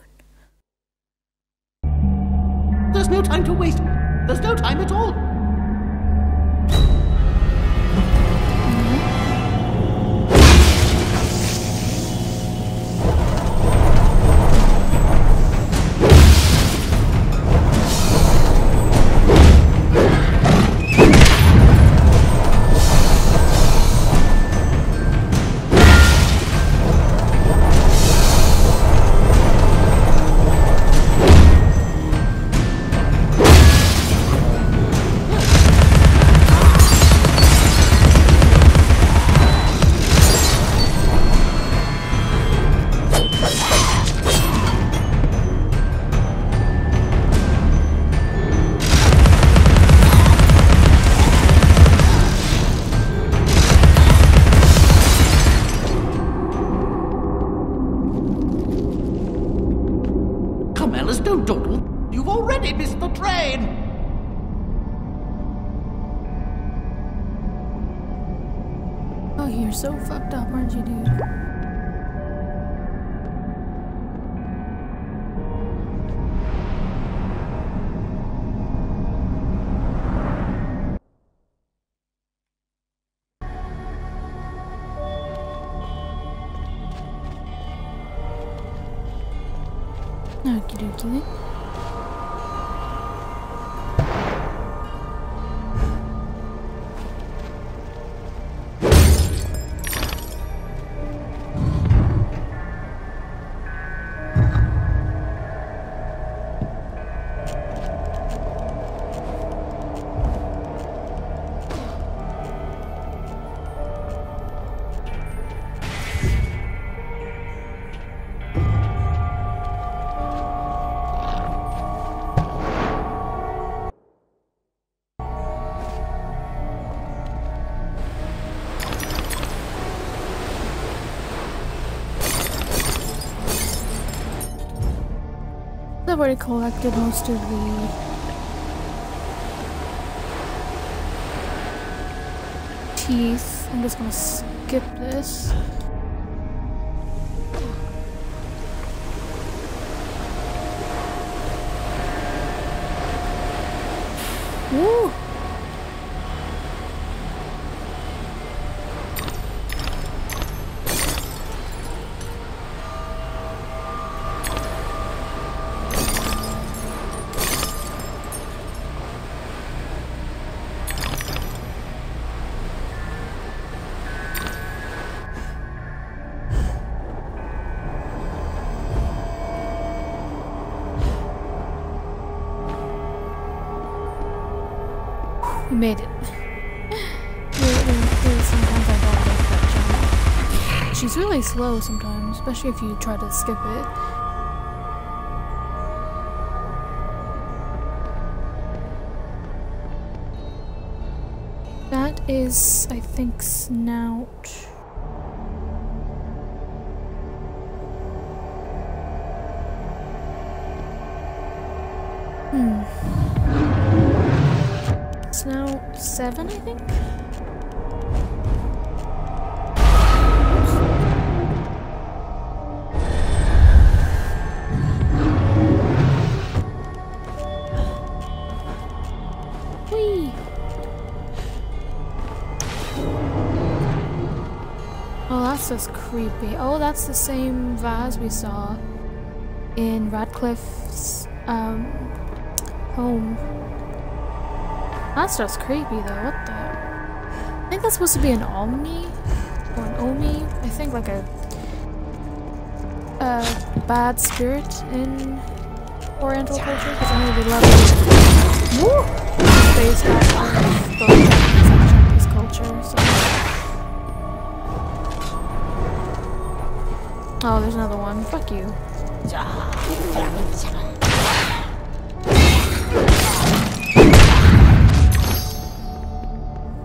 There's no time to waste. There's no time at all. Don't dawdle. You've already missed the train. Oh, you're so fucked up, aren't you, dude? Okie dokie. I've already collected most of the teeth. I'm just gonna skip this. Woo! We made it. Sometimes I don't make that jump. She's really slow sometimes, especially if you try to skip it. That is, I think, Snout. It's now 7, I think? Whee! Oh, that's just creepy. Oh, that's the same vase we saw in Radcliffe's home. That's just creepy though, what the? I think that's supposed to be an Omni? Or an Omi? I think like a bad spirit in Oriental culture, because I know they love it. Woo! It's based off of the Chinese culture, so. Oh, there's another one. Fuck you.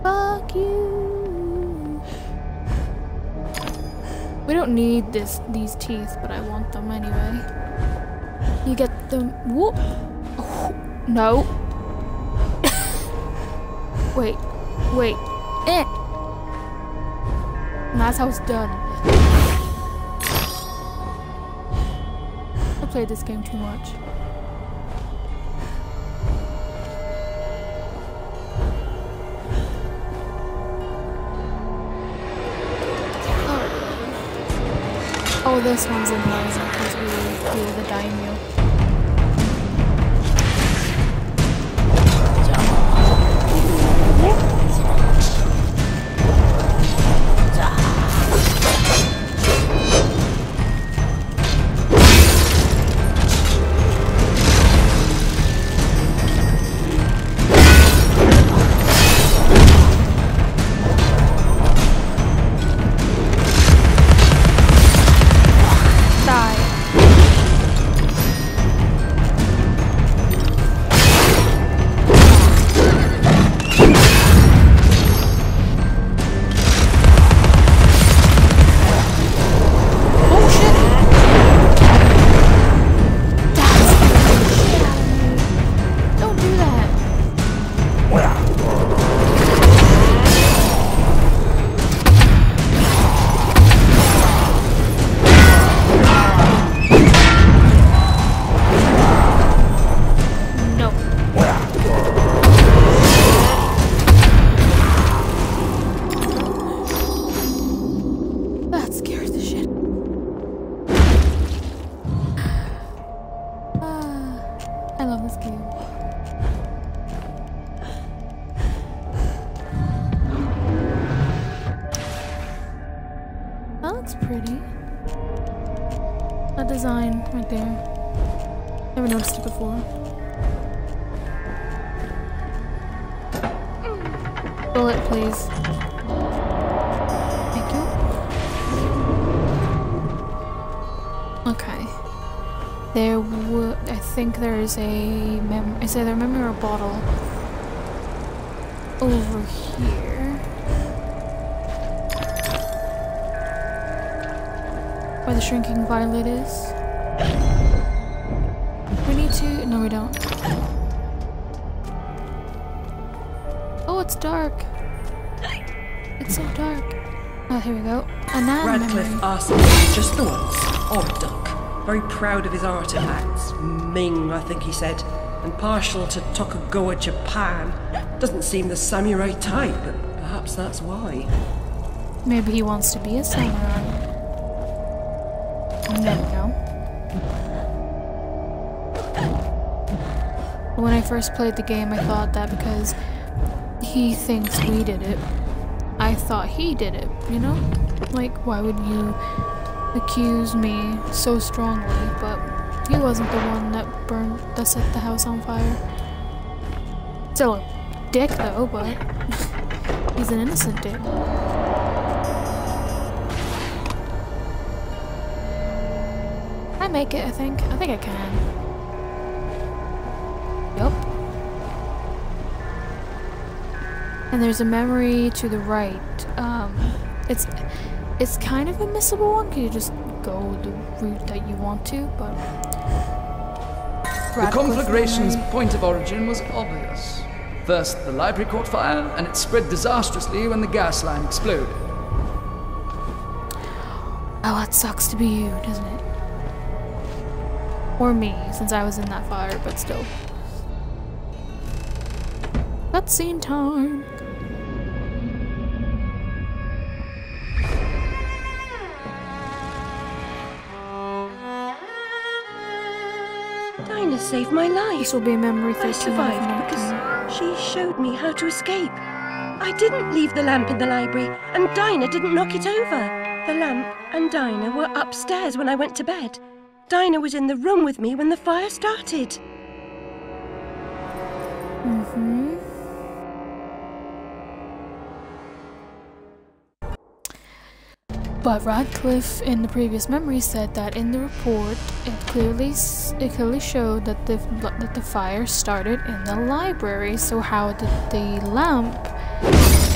Fuck you. We don't need these teeth, but I want them anyway. You get them. Whoop. Oh, no. Wait. Eh. And that's how it's done. I played this game too much. Oh, this one's amazing because we do the daimyo. Design right there. Never noticed it before. Bullet, please. Thank you. Okay. I think there is is either a memory or a bottle over here. Where the shrinking violet is. We need to... No, we don't. Oh, it's dark. It's so dark. Oh, here we go. Radcliffe asked me just the once. Odd duck. Very proud of his artifacts. Ming, I think he said. And partial to Tokugawa, Japan. Doesn't seem the samurai type, but perhaps that's why. Maybe he wants to be a samurai. There we go. When I first played the game, I thought that because he thinks we did it, I thought he did it, you know? Like, why would you accuse me so strongly? But he wasn't the one that set the house on fire. Still a dick though, but he's an innocent dick. I make it, I think. I think I can. Yup. And there's a memory to the right. It's kind of a missable one. Can you just go the route that you want to? But the conflagration's point of origin was obvious. First, the library caught fire, and it spread disastrously when the gas line exploded. Oh, that sucks to be you, doesn't it? Or me, since I was in that fire, but still. Cutscene time! Dinah saved my life. This will be a memory 13. I survived because she showed me how to escape. I didn't leave the lamp in the library, and Dinah didn't knock it over. The lamp and Dinah were upstairs when I went to bed. Dinah was in the room with me when the fire started. Mm-hmm. But Radcliffe in the previous memory said that in the report it clearly showed that the fire started in the library. So how did the lamp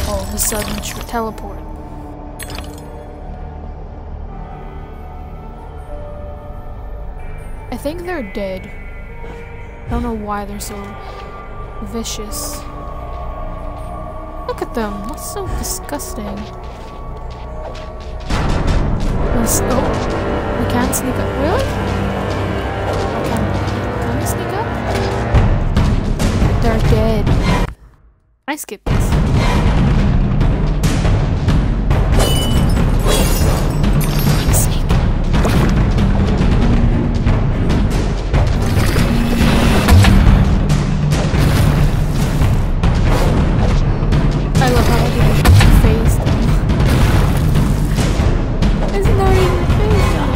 all of a sudden teleport? I think they're dead. I don't know why they're so vicious. Look at them, that's so disgusting. Oh, we can't sneak up. Really? Can we sneak up? They're dead. I skipped this. I love how I did face them. It's not even face them.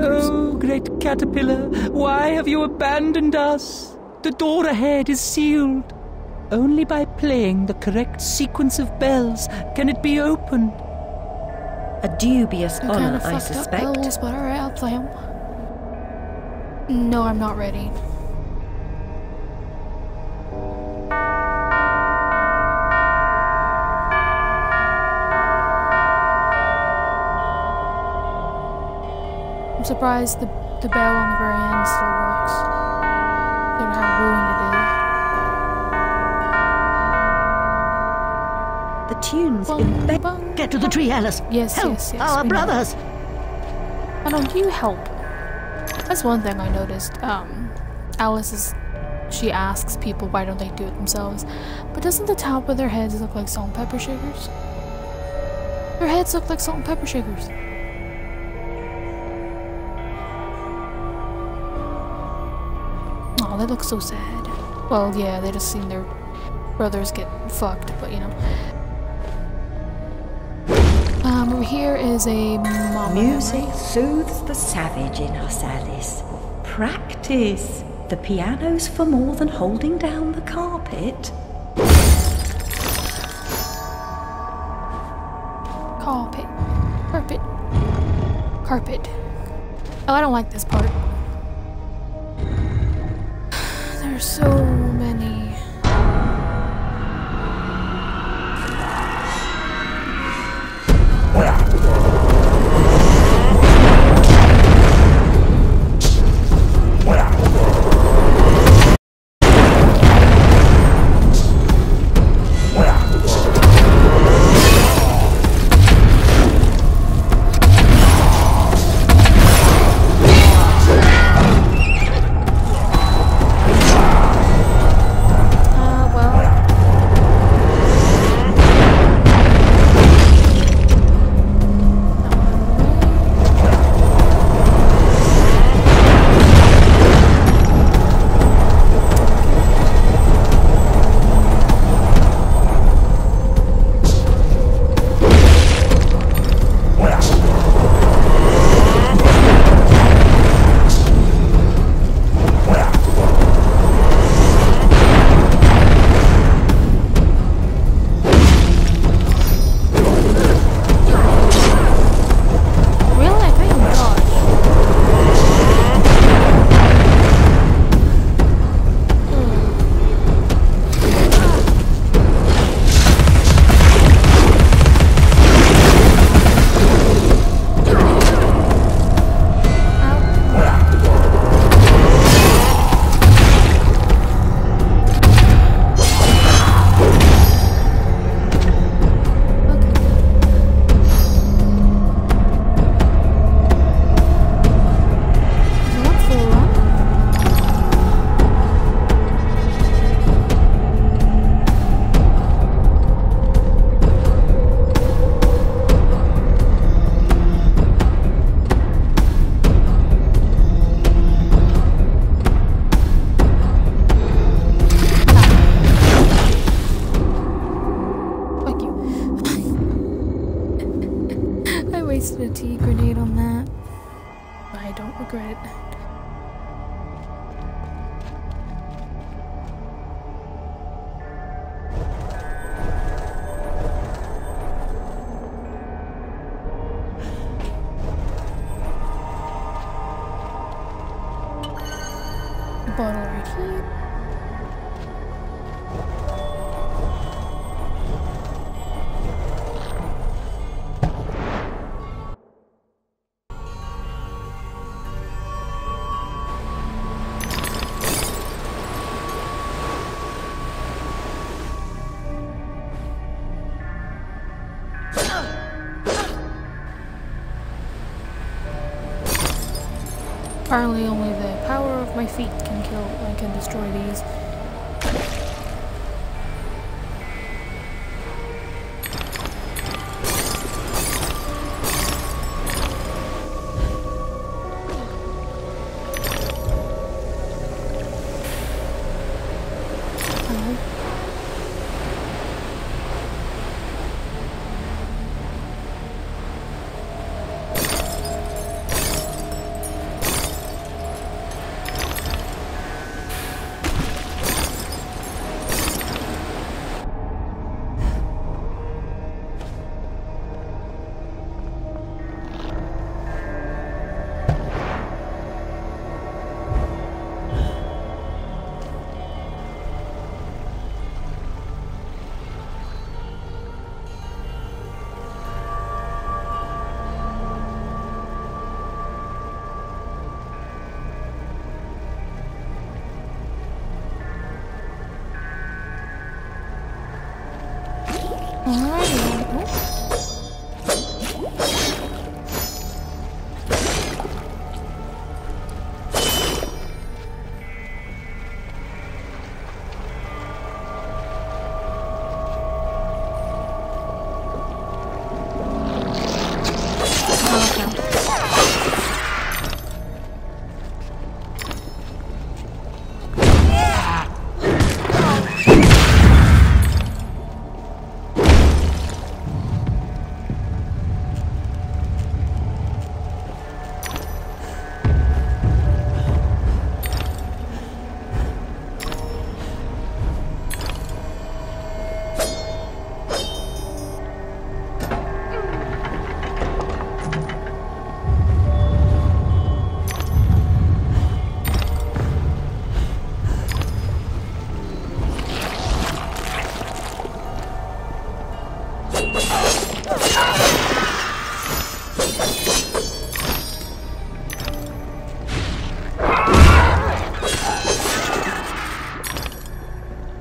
Oh, great caterpillar, why have you abandoned us? The door ahead is sealed. Only by playing the correct sequence of bells can it be opened. A dubious honor, I Up suspect. bells, but alright, I'll play them. No, I'm not ready. I'm surprised the bell on the very end still works. Given how ruined it is. The tunes in bed. Get to the tree, Alice. Yes, Help yes. our we know. brothers. Oh no, do you help? That's one thing I noticed. Alice she asks people why don't they do it themselves. But doesn't the top of their heads look like salt and pepper shakers? Their heads look like salt and pepper shakers. Oh, they look so sad. Well, yeah, they just seen their brothers get fucked, but you know. Over here is a mama. Music soothes the savage in us, Alice. Practice. The piano's for more than holding down the carpet. Carpet. Oh, I don't like this part. There's so many. bottle right here. Apparently only the power of my feet can destroy these.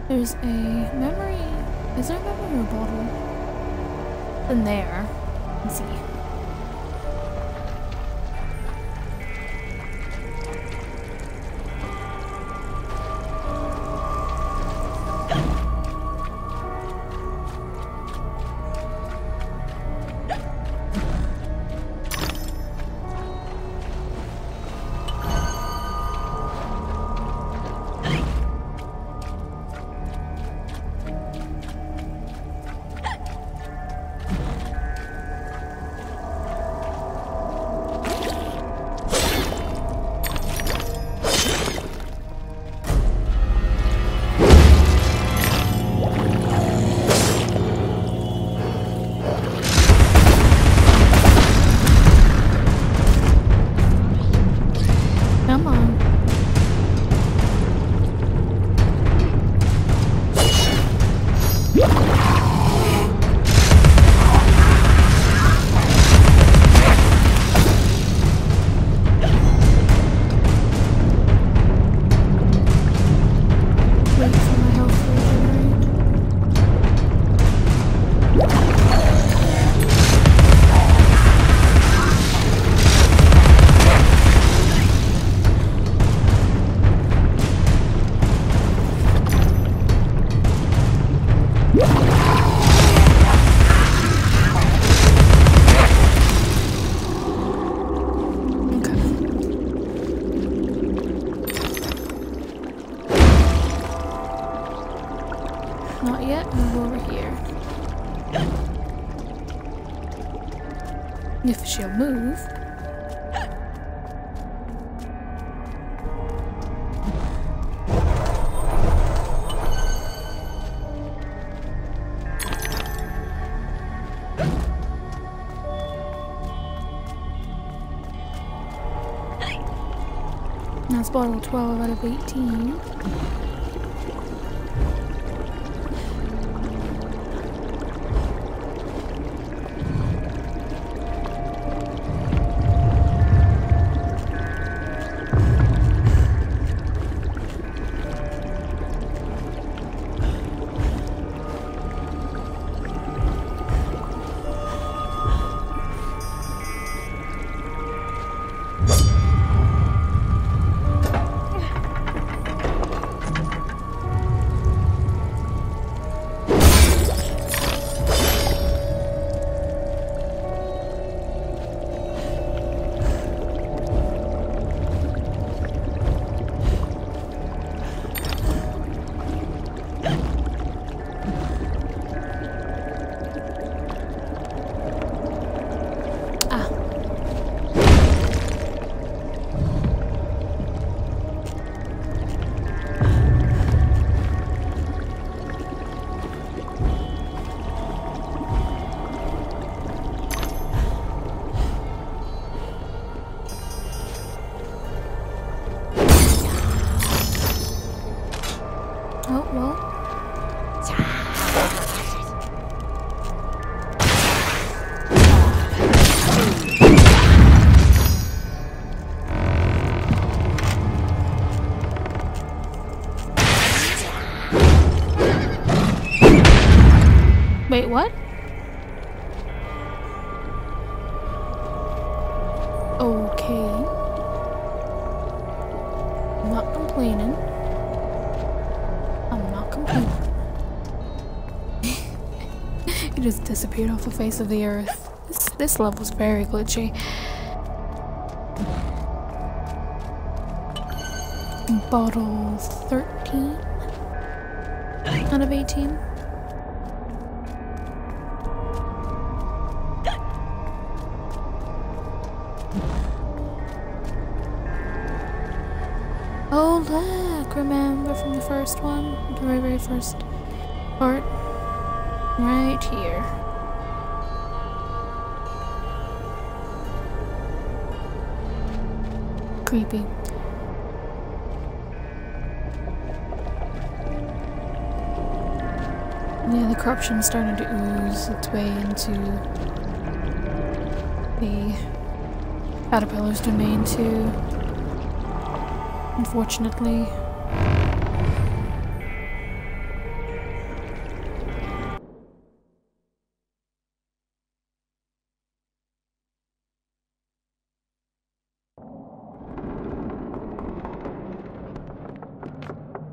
There's a memory. Is there a memory bottle in there? Let's see. Not yet, move over here. If she'll move. Now Last bottle, 12 out of 18. Wait, what? Okay. I'm not complaining. I'm not complaining. It just disappeared off the face of the earth. This level's very glitchy. Bottle 13 out of 18. Oh look, remember from the first one? The very, very first part? Right here. Creepy. Yeah, the corruption's starting to ooze its way into the caterpillar's domain too. Unfortunately.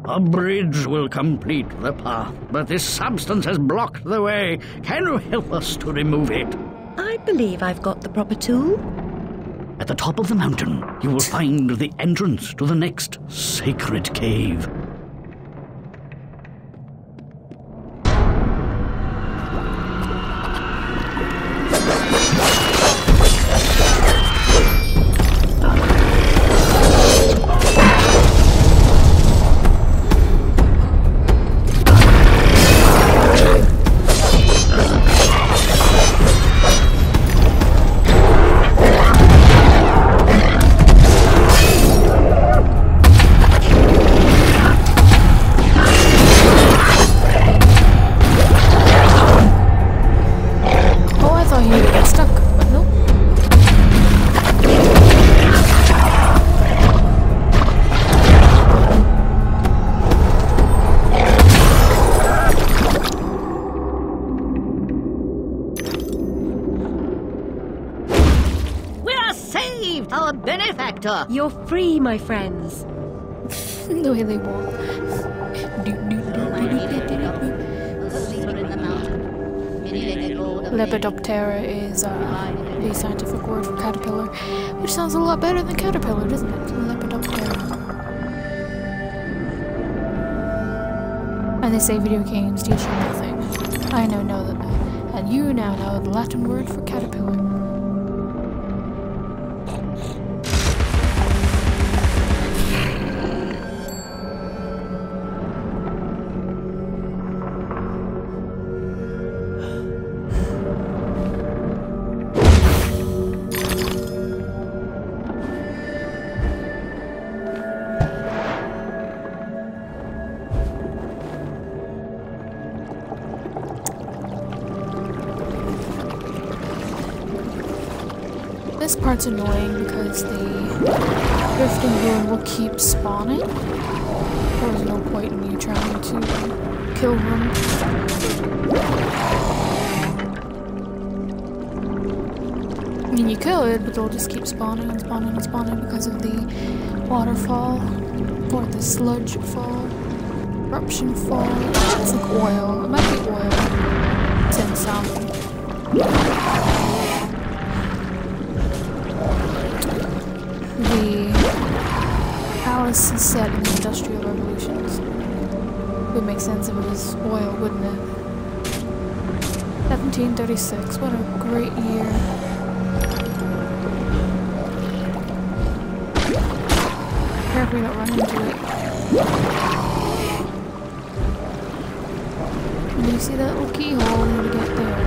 A bridge will complete the path, but this substance has blocked the way. Can you help us to remove it? I believe I've got the proper tool. At the top of the mountain, you will find the entrance to the next sacred cave. Our benefactor! You're free, my friends. The way they walk. Lepidoptera is the scientific word for caterpillar, which sounds a lot better than caterpillar, doesn't it? Lepidoptera. And they say video games teach you nothing. I now know that, and you now know the Latin word for caterpillar. This part's annoying because the drifting ruin will keep spawning. There's no point in you trying to kill them. I mean, you could, but they'll just keep spawning and spawning and spawning because of the waterfall, or the sludge fall, eruption fall. It's like oil. It might be oil. It's in some. The palace is set in the Industrial Revolutions. It would make sense if it was oil, wouldn't it? 1736. What a great year. Careful you don't run into it. And you see that little keyhole in order to get there.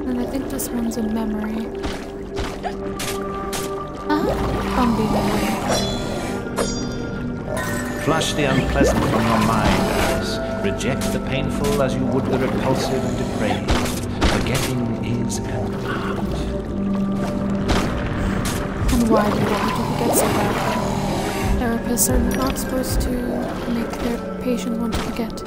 And I think this one's a memory. Bumby memory. Flush the unpleasant from your mind, Alice. Reject the painful as you would the repulsive and depraved. Forgetting is an art. And why do you want me to forget so badly? Therapists are not supposed to make their patients want to forget.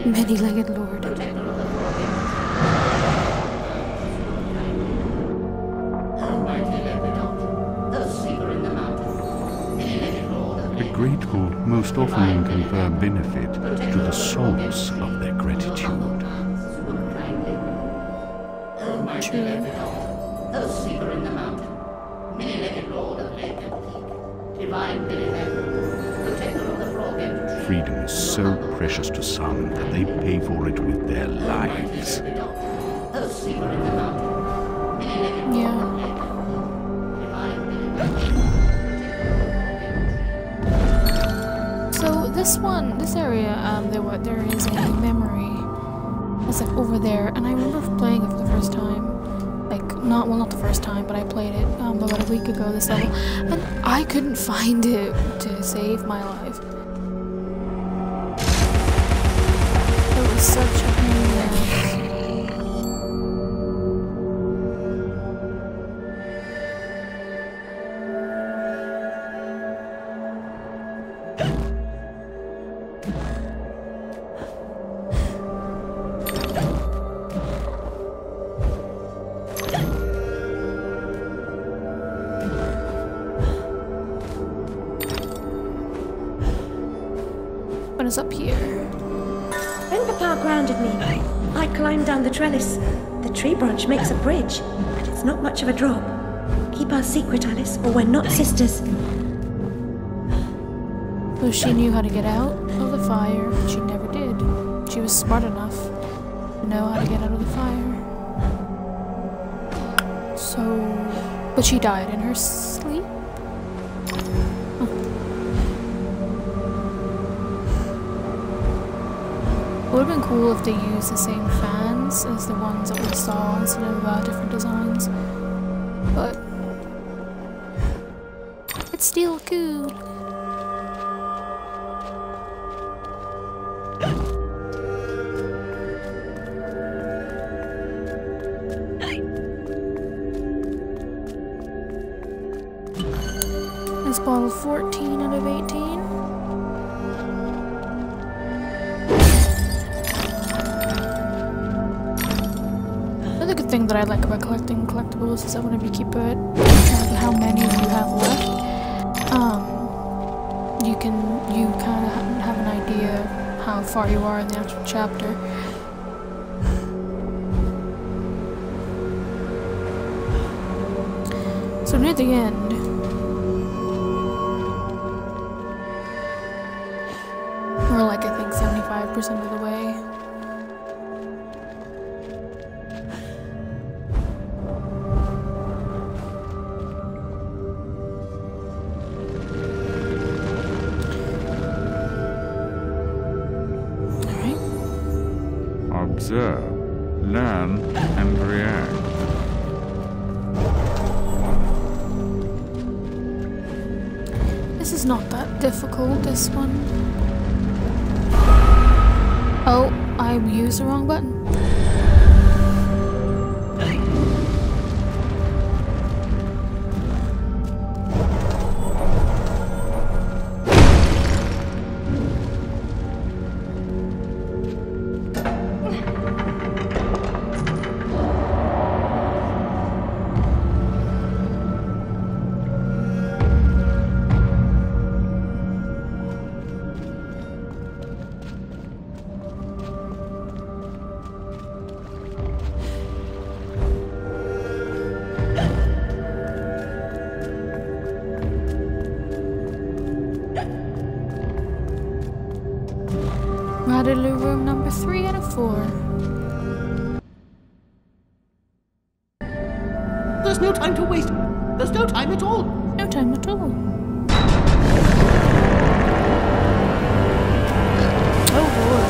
Many-legged lord. The grateful most often confer benefit to the source of their gratitude. True. Freedom is so precious to some that they pay for it with their lives. Yeah. So this area, there is a memory. It's like over there, and I remember playing it for the first time. Like, not the first time, but I played it about a week ago, this level, and I couldn't find it to save my life. It was such a pain in the ass. What is up here? When Papa grounded me, I climbed down the trellis. The tree branch makes a bridge, but it's not much of a drop. Keep our secret, Alice, or we're not sisters. So she knew how to get out of the fire, but she never did. She was smart enough to know how to get out of the fire. So... but she died in her sleep? It would have been cool if they used the same fans as the ones that we saw instead of different designs. But... it's still cool. It's bottle 14 out of 18. Another good thing that I like about collecting collectibles is that whenever you keep it, track of how many you have left, you kind of have an idea how far you are in the actual chapter. So near the end, we're like, I think 75% of the way. Observe, learn, and react. This is not that difficult, this one. Oh, I used the wrong button. Radaloo room number 3 and a 4. There's no time to waste. There's no time at all. No time at all. Oh Lord.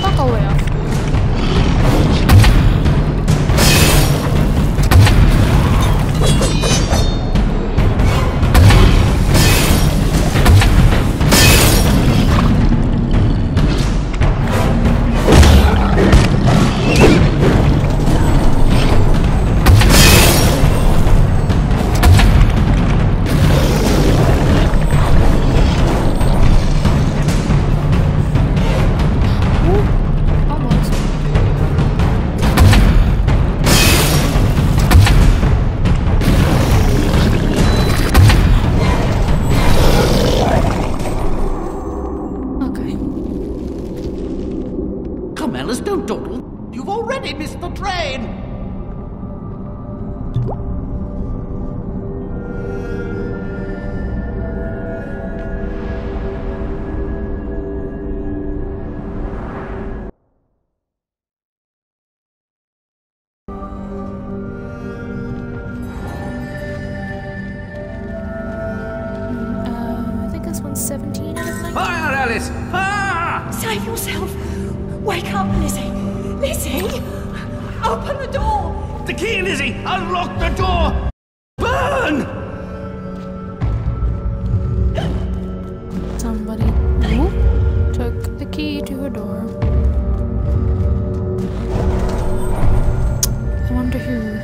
Fuck away off. Come, Alice, don't dawdle. You've already missed the train. I think this one's 17 out of 19. Fire, Alice! Fire! Save yourself! Wake up, Lizzie! Lizzie! Open the door! The key, Lizzie! Unlock the door! Burn! Somebody took the key to her door. I wonder who.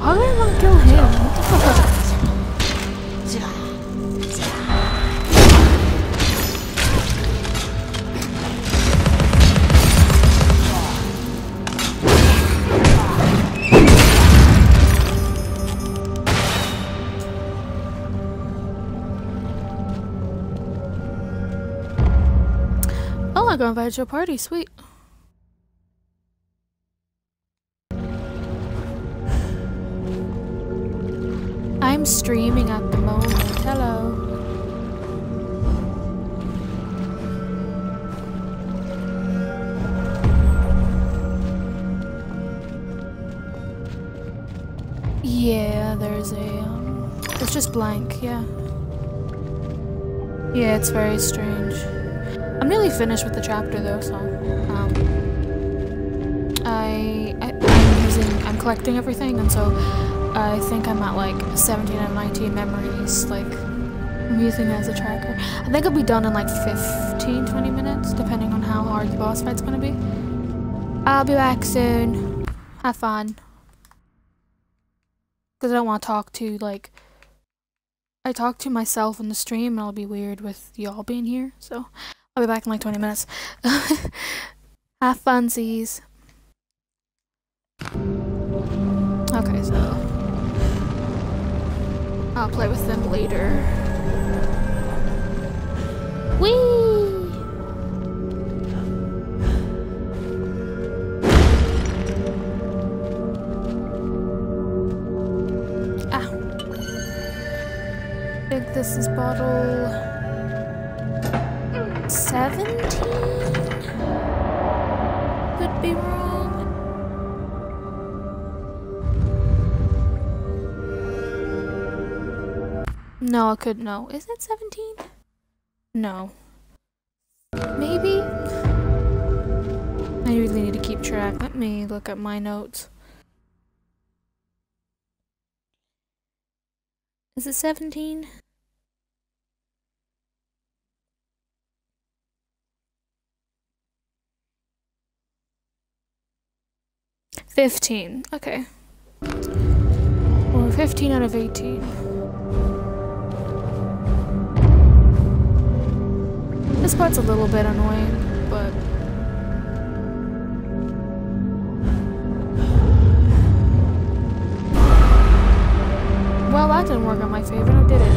Why would I want to kill him? What the fuck? Oh, I got invited to a party. Sweet. I'm streaming at the moment. Hello. Yeah, there's a it's just blank, yeah. Yeah, it's very strange. I'm nearly finished with the chapter though, so I'm using I'm collecting everything, and so I think I'm at like 17 and 19 memories, like I'm using it as a tracker. I think I'll be done in like 15-20 minutes, depending on how hard the boss fight's gonna be. I'll be back soon. Have fun. Because I don't want to talk to, like, I talk to myself in the stream and I'll be weird with y'all being here, so I'll be back in like 20 minutes. Have funsies. Okay, so I'll play with them later. Whee! I think this is bottle 17? Could be wrong. No, I could no. Is it 17? No. Maybe? I really need to keep track. Let me look at my notes. Is it 17? $15. Okay. Or 15 out of 18. This part's a little bit annoying, but well, that didn't work on my favor, now did it?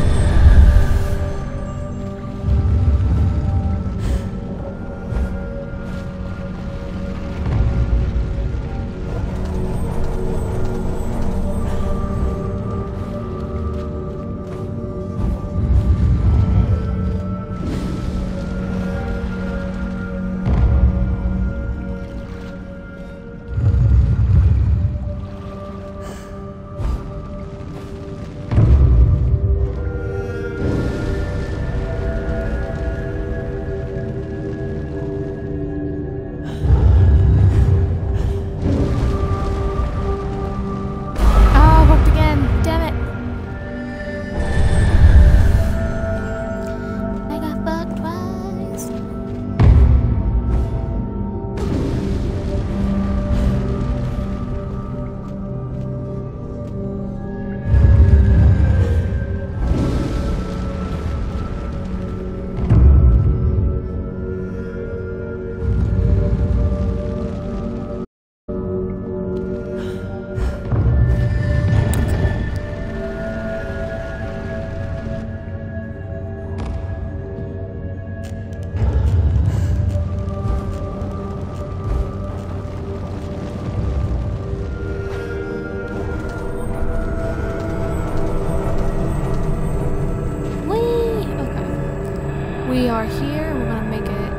We are here, we're gonna make it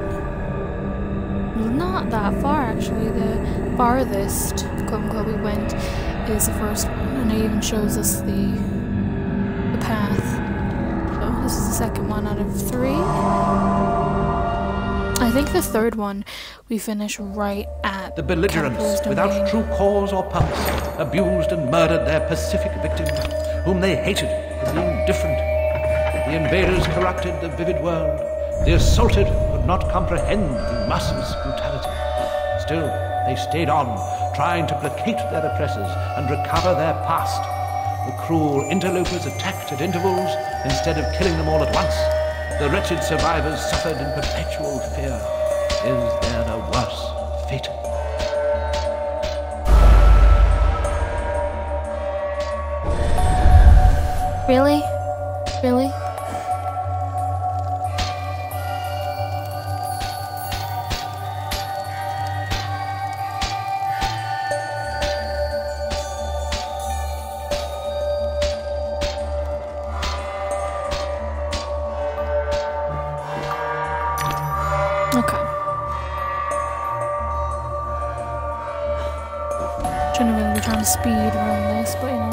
not that far actually. The farthest quote-unquote we went is the first one, and it even shows us the path. So this is the second one out of 3. I think the third one we finish right at the belligerents, without true cause or pulse, abused and murdered their pacific victim, whom they hated for being different. The invaders corrupted the vivid world. The assaulted could not comprehend the masses' brutality. Still, they stayed on, trying to placate their oppressors and recover their past. The cruel interlopers attacked at intervals instead of killing them all at once. The wretched survivors suffered in perpetual fear. Is there a worse fate? Really? Really? Okay. Shouldn't really be trying to speed run this, but you know.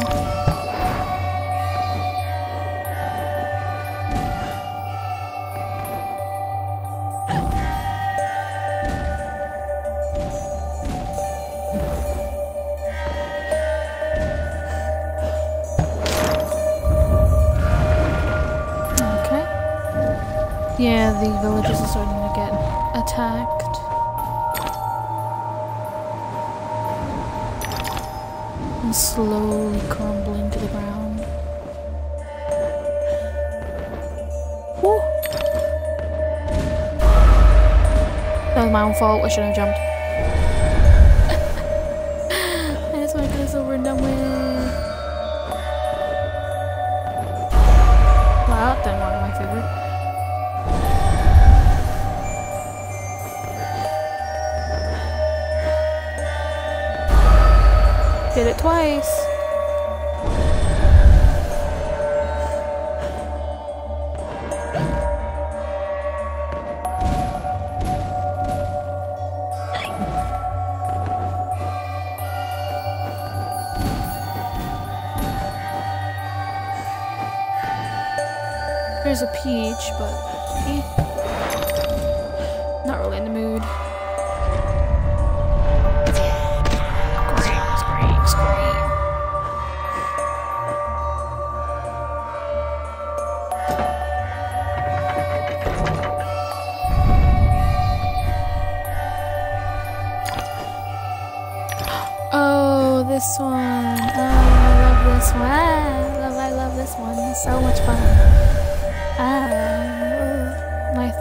Yeah, the villages are starting to get attacked. And slowly crumbling to the ground. Woo! That was my own fault. I shouldn't have jumped. I just want to get this over and done with. Wow, that one of my favorite. Did it twice. There's a peach, but not really in the mood. Oh, this one. Oh, I love this one. I love this one. It's so much fun. I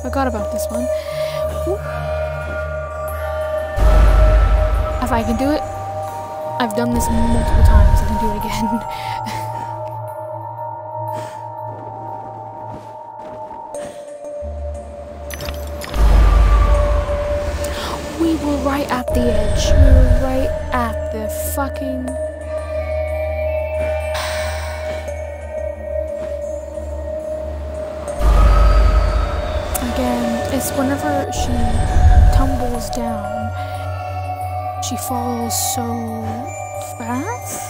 forgot about this one. Ooh. If I can do it, I've done this multiple times. I can do it again. We were right at the edge. We were right at the fucking... Again, it's whenever she tumbles down, she falls so fast.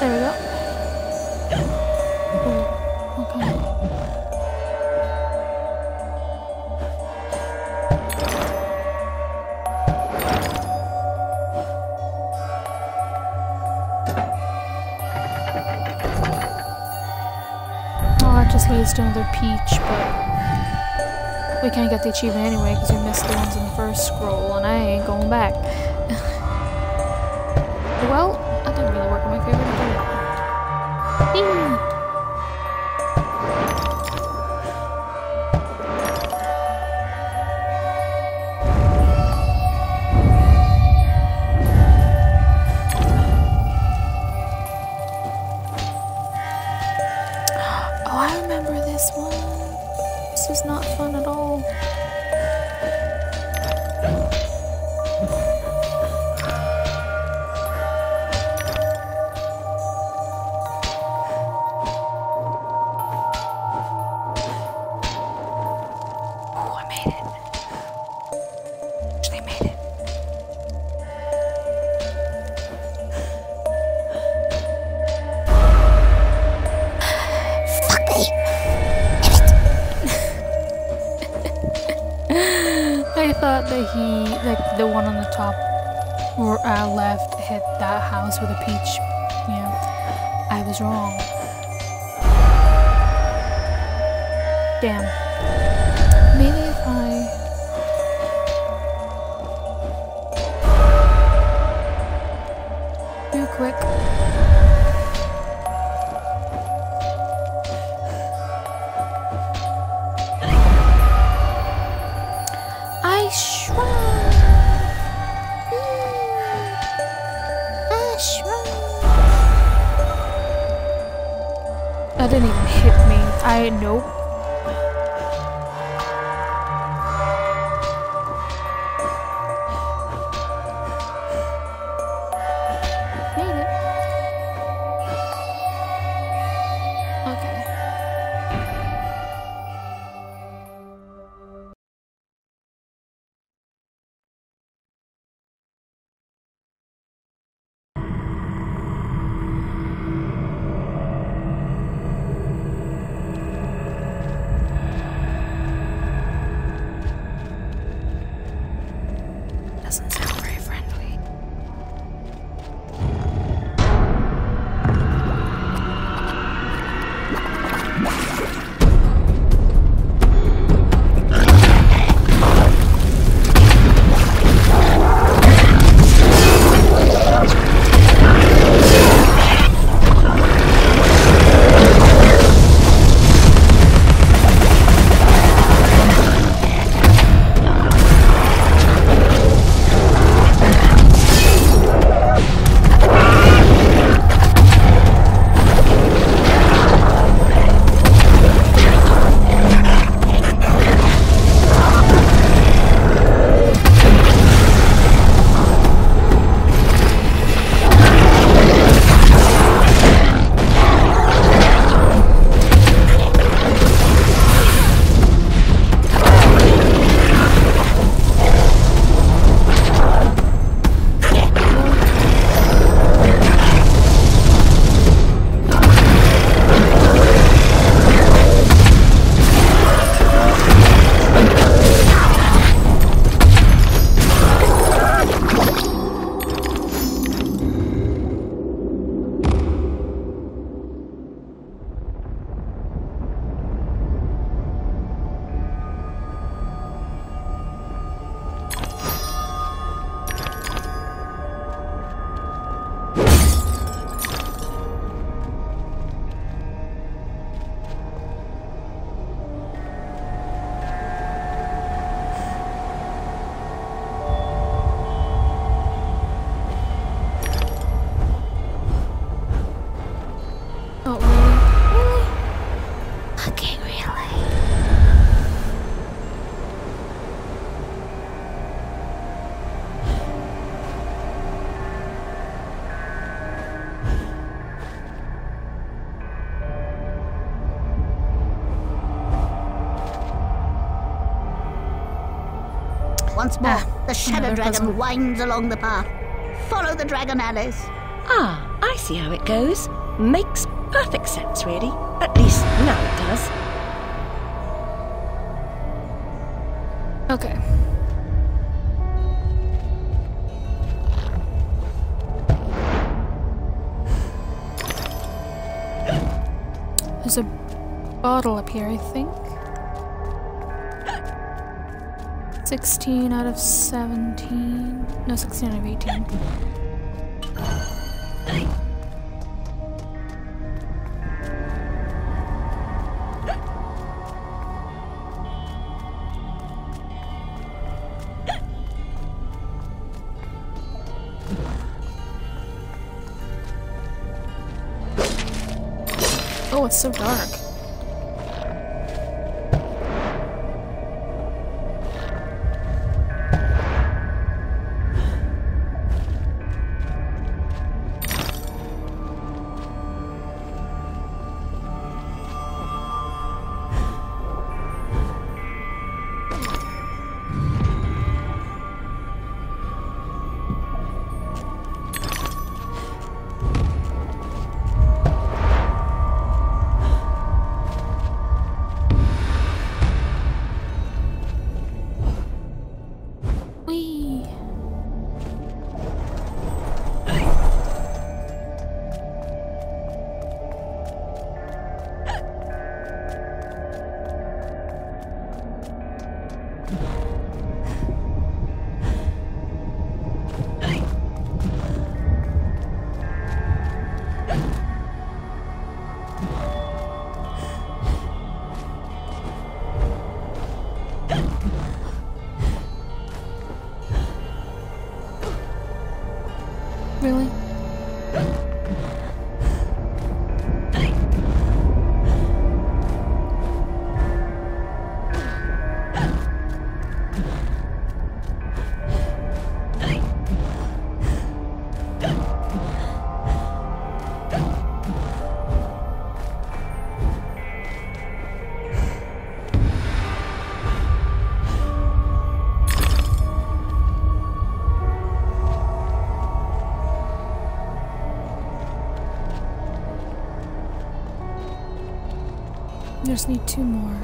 There we go. Ooh, okay. Just leads to another peach, but we can't get the achievement anyway because we missed the ones in the first scroll and I ain't going back. Well, that didn't really work in my favor, did it? Oh, I remember this one. This was not fun at all. Oh, I made it. Actually made it. I thought that like the one on the top or left hit that house with a peach. Yeah, I was wrong. Damn. Maybe if I... do quick. That didn't even hit me. Nope. Made it. Okay. Once more, the shadow another dragon puzzle. winds along the path. Follow the dragon, Alice. Ah, I see how it goes. Makes perfect sense, really. At least now it does. Okay. There's a bottle up here, I think. 16 out of 17. No, 16 out of 18. Oh, it's so dark. Whee! Really? Just need 2 more.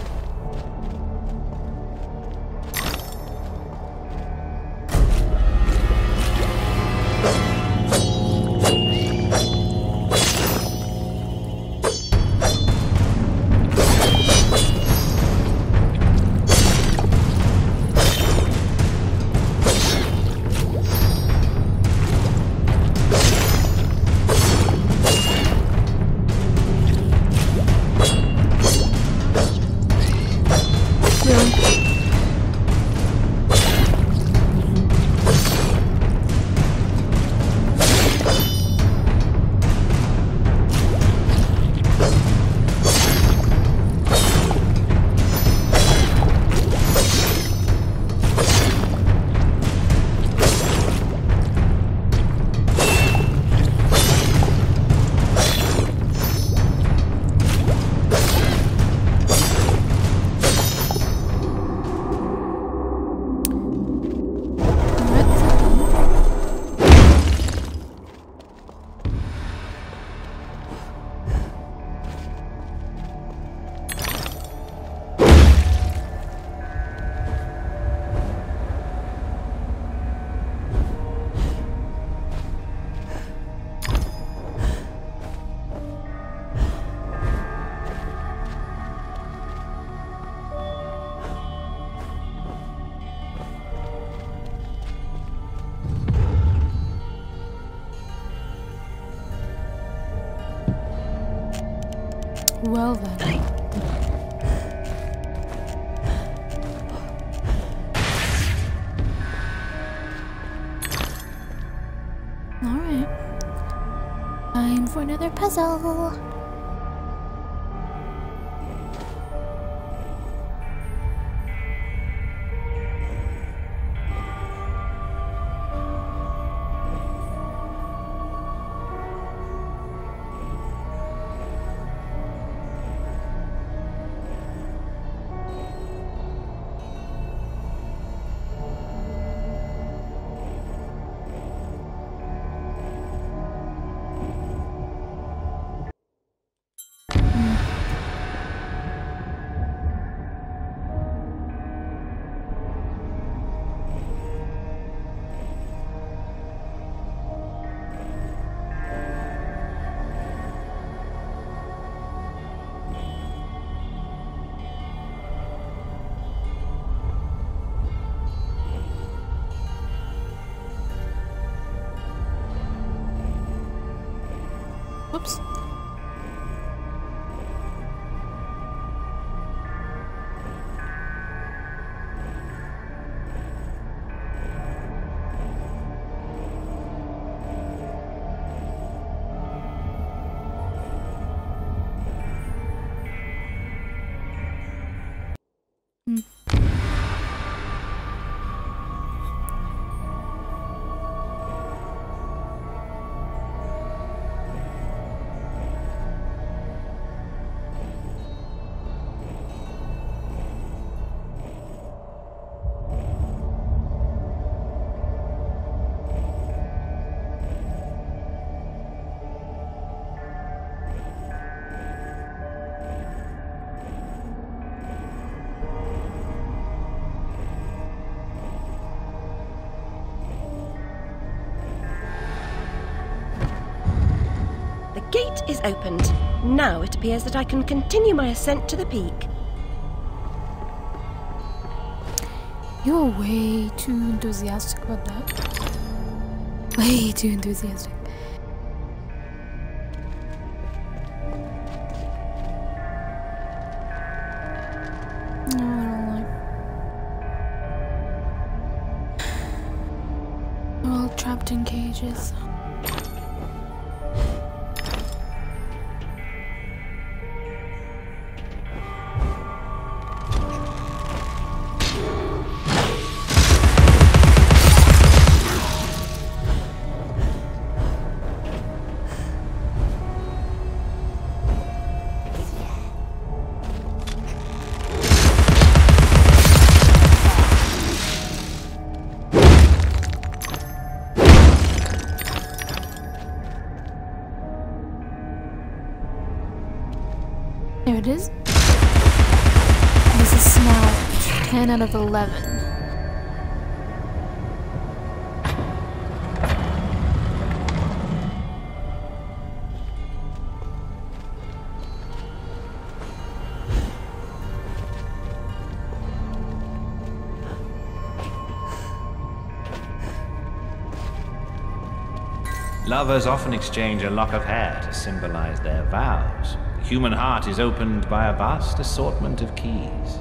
Well then. Alright. Time for another puzzle. Whoops. The gate is opened. Now it appears that I can continue my ascent to the peak. You're way too enthusiastic about that. Way too enthusiastic. No, I don't like. They're all trapped in cages. There it is. This is now 10 out of 11. Lovers often exchange a lock of hair to symbolize their vows. The human heart is opened by a vast assortment of keys.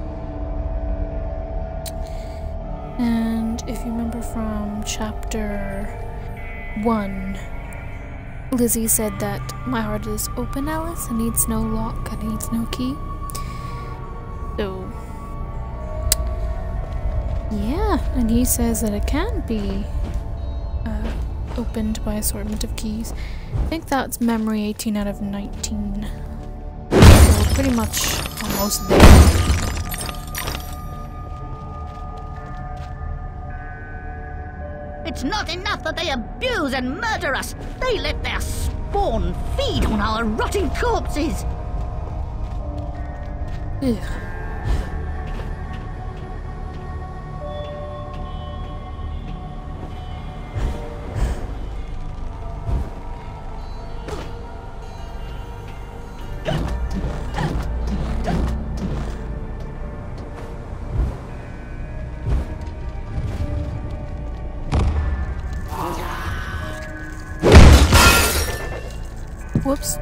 And if you remember from chapter 1, Lizzie said that my heart is open, Alice. It needs no lock, it needs no key. So, yeah, and he says that it can be opened by assortment of keys. I think that's memory 18 out of 19. So pretty much almost there. It's not enough that they abuse and murder us. They let their spawn feed on our rotting corpses. Ugh. Whoops.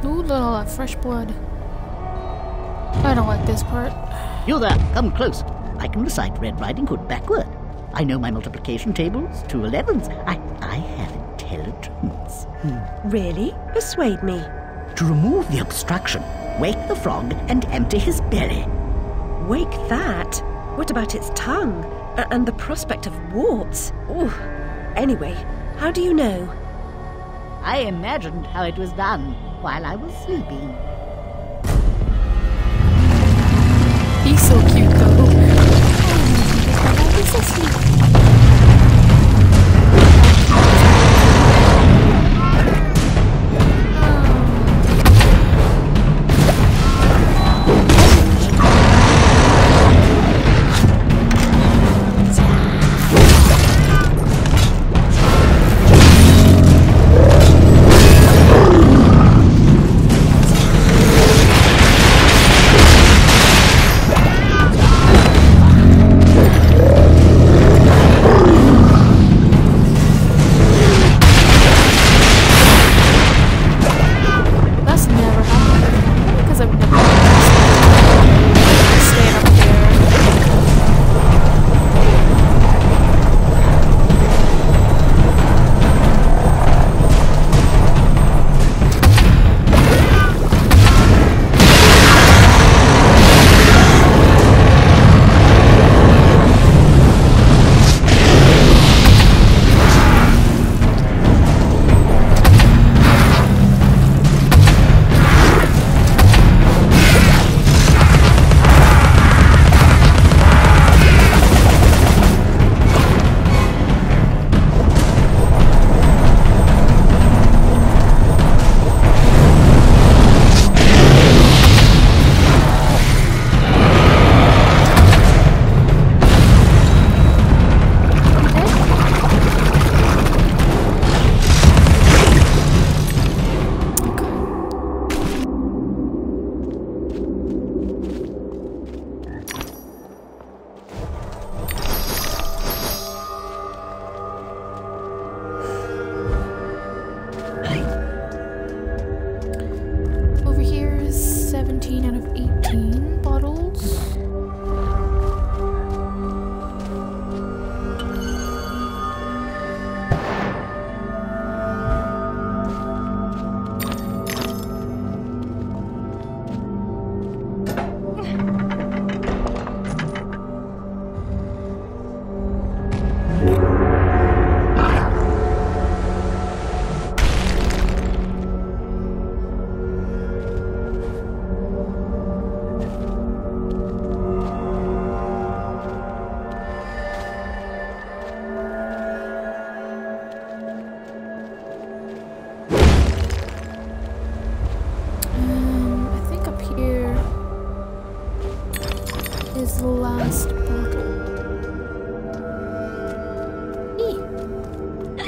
Ooh, look at all that fresh blood. I don't like this part. You there, come close. I can recite Red Riding Hood backward. I know my multiplication tables, 2 11s. I have intelligence. Really? Persuade me. To remove the obstruction, wake the frog and empty his belly. Wake that? What about its tongue? And the prospect of warts? Ooh. Anyway, how do you know? I imagined how it was done while I was sleeping. He's so cute though. He's so sweet.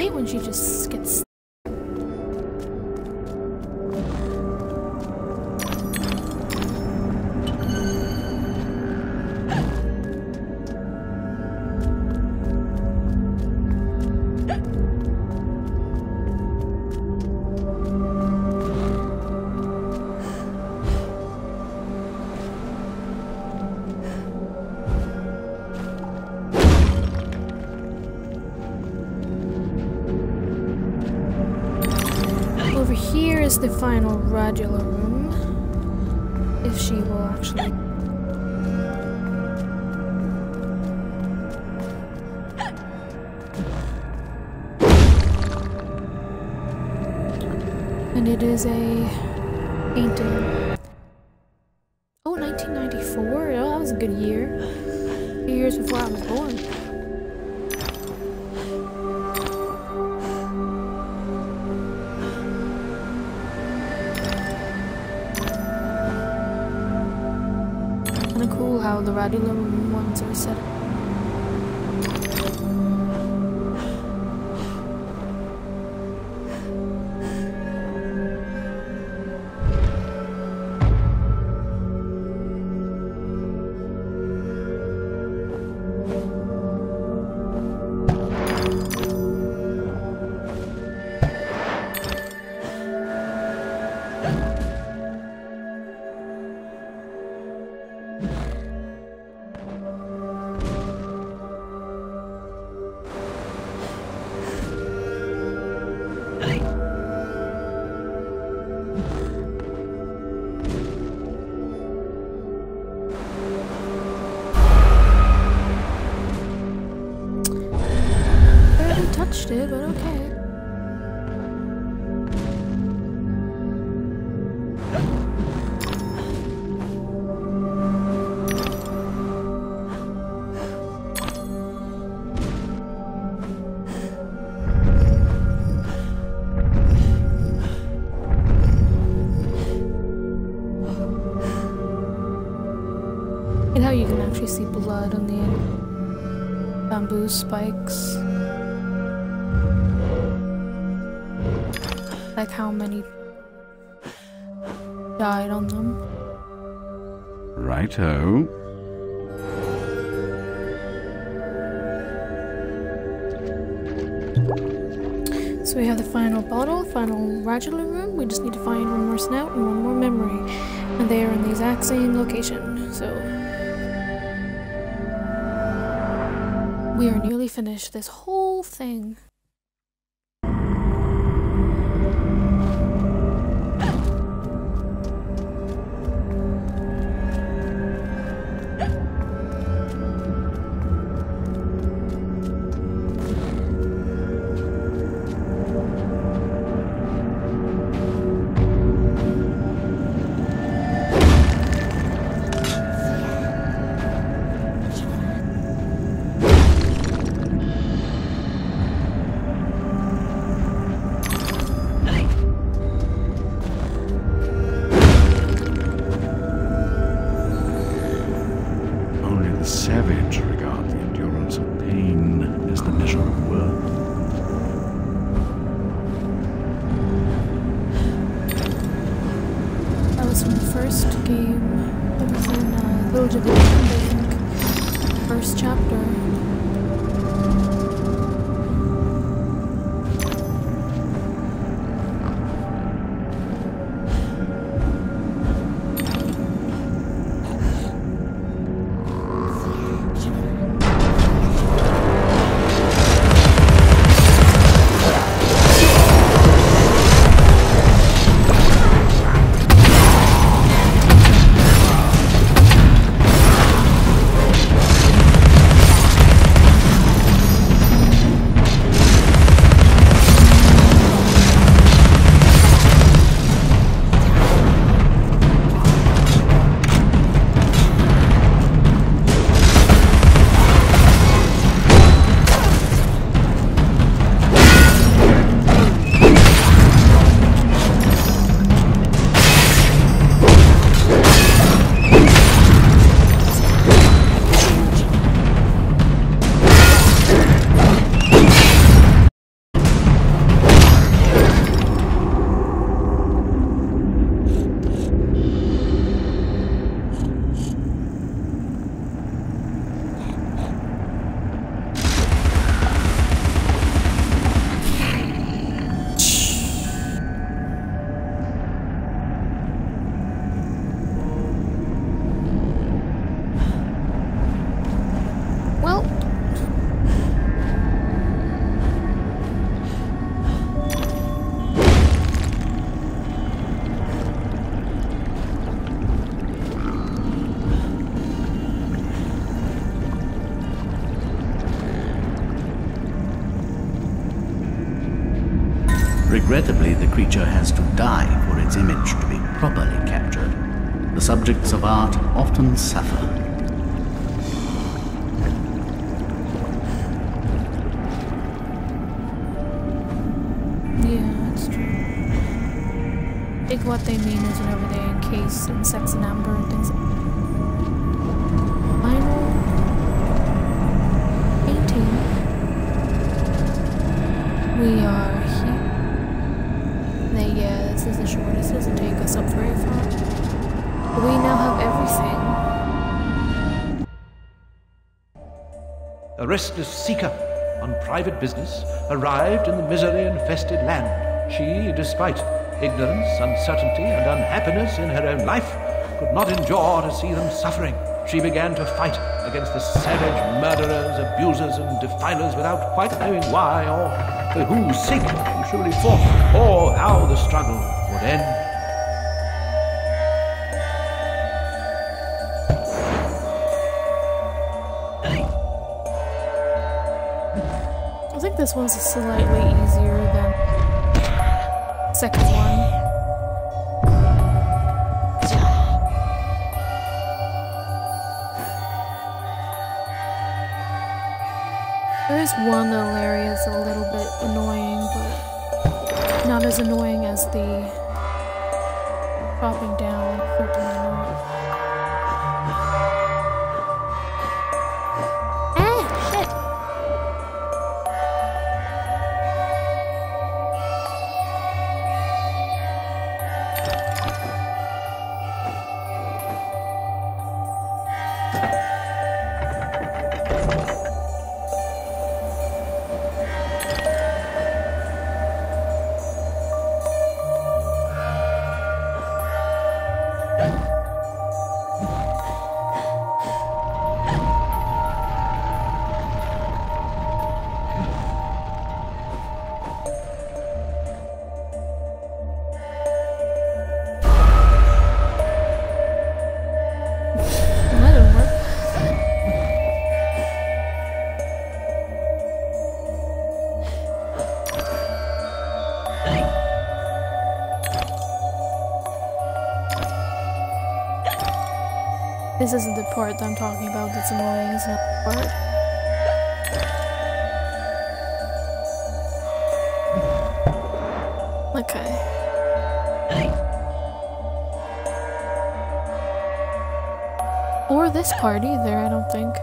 hate when she just gets... Over here is the final Radula room. If she will actually... And it is a painting. Oh, 1994? Oh, that was a good year. A few years before I was born. Kinda cool how the Radula ones are set up. Touched it, but okay. And how you can actually see blood on the bamboo spikes. Like how many died on them. Righto. So we have the final bottle, final Radula room. We just need to find one more snout and one more memory. And they are in the exact same location, so... We are nearly finished this whole thing. Regrettably, the creature has to die for its image to be properly captured. The subjects of art often suffer. Yeah, that's true. I think what they mean is whenever they encase insects in amber and things like that. Final 18. We are here. Yeah, this is the shortest. It doesn't take us up very far. But we now have everything. A restless seeker on private business arrived in the misery-infested land. She, despite ignorance, uncertainty, and unhappiness in her own life, could not endure to see them suffering. She began to fight against the savage murderers, abusers, and defilers without quite knowing why or for whose sake she truly fought, or how the struggle would end. I think this one's slightly easier than the second one. There is one little area that's a little bit annoying, but not as annoying as the dropping down. Certainly not. Ah, shit! This isn't the part that I'm talking about that's annoying, it's not the part. Okay. Or this part either, I don't think.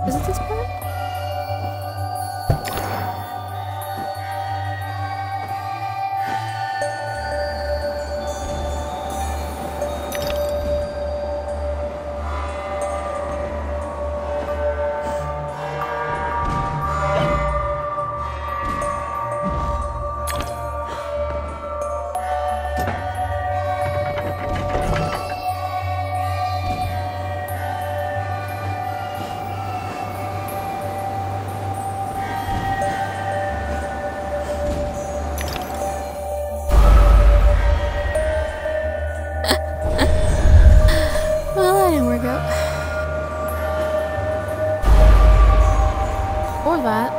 Is it this part? Or that.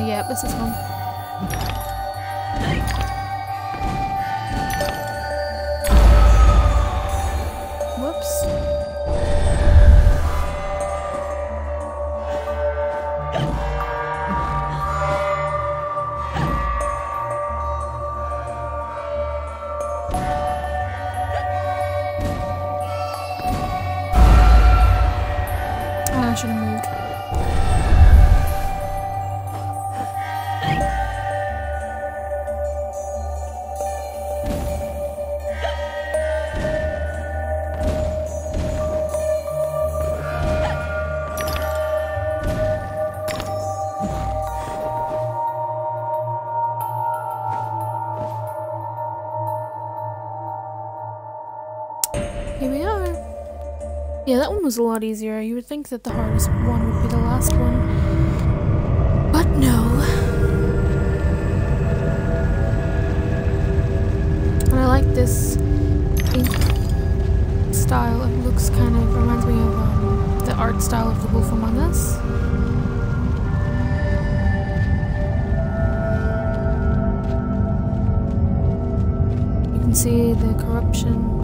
Yeah, this is one. Whoops. should have moved. Here we are. Yeah, that one was a lot easier. You would think that the hardest one would be the last one. But no. And I like this ink style. It looks kind of, reminds me of the art style of The Wolf Among Us. You can see the corruption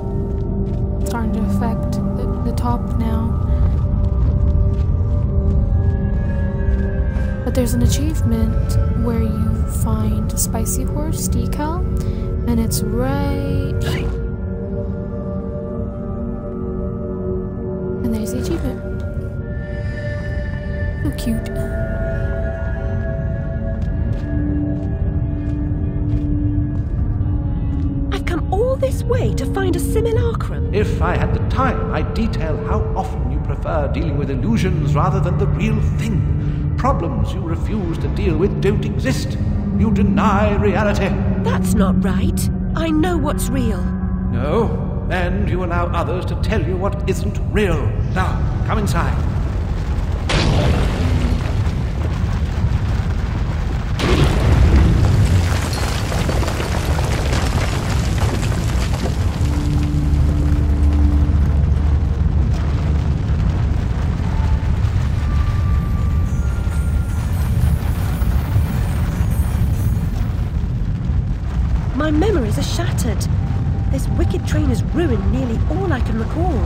starting to affect the top now. But there's an achievement where you find Spicy Horse decal, and it's right... And there's the achievement. So cute. This way to find a simulacrum? If I had the time, I'd detail how often you prefer dealing with illusions rather than the real thing. Problems you refuse to deal with don't exist. You deny reality. That's not right. I know what's real. No, and you allow others to tell you what isn't real. Now, come inside. My memories are shattered. This wicked train has ruined nearly all I can recall.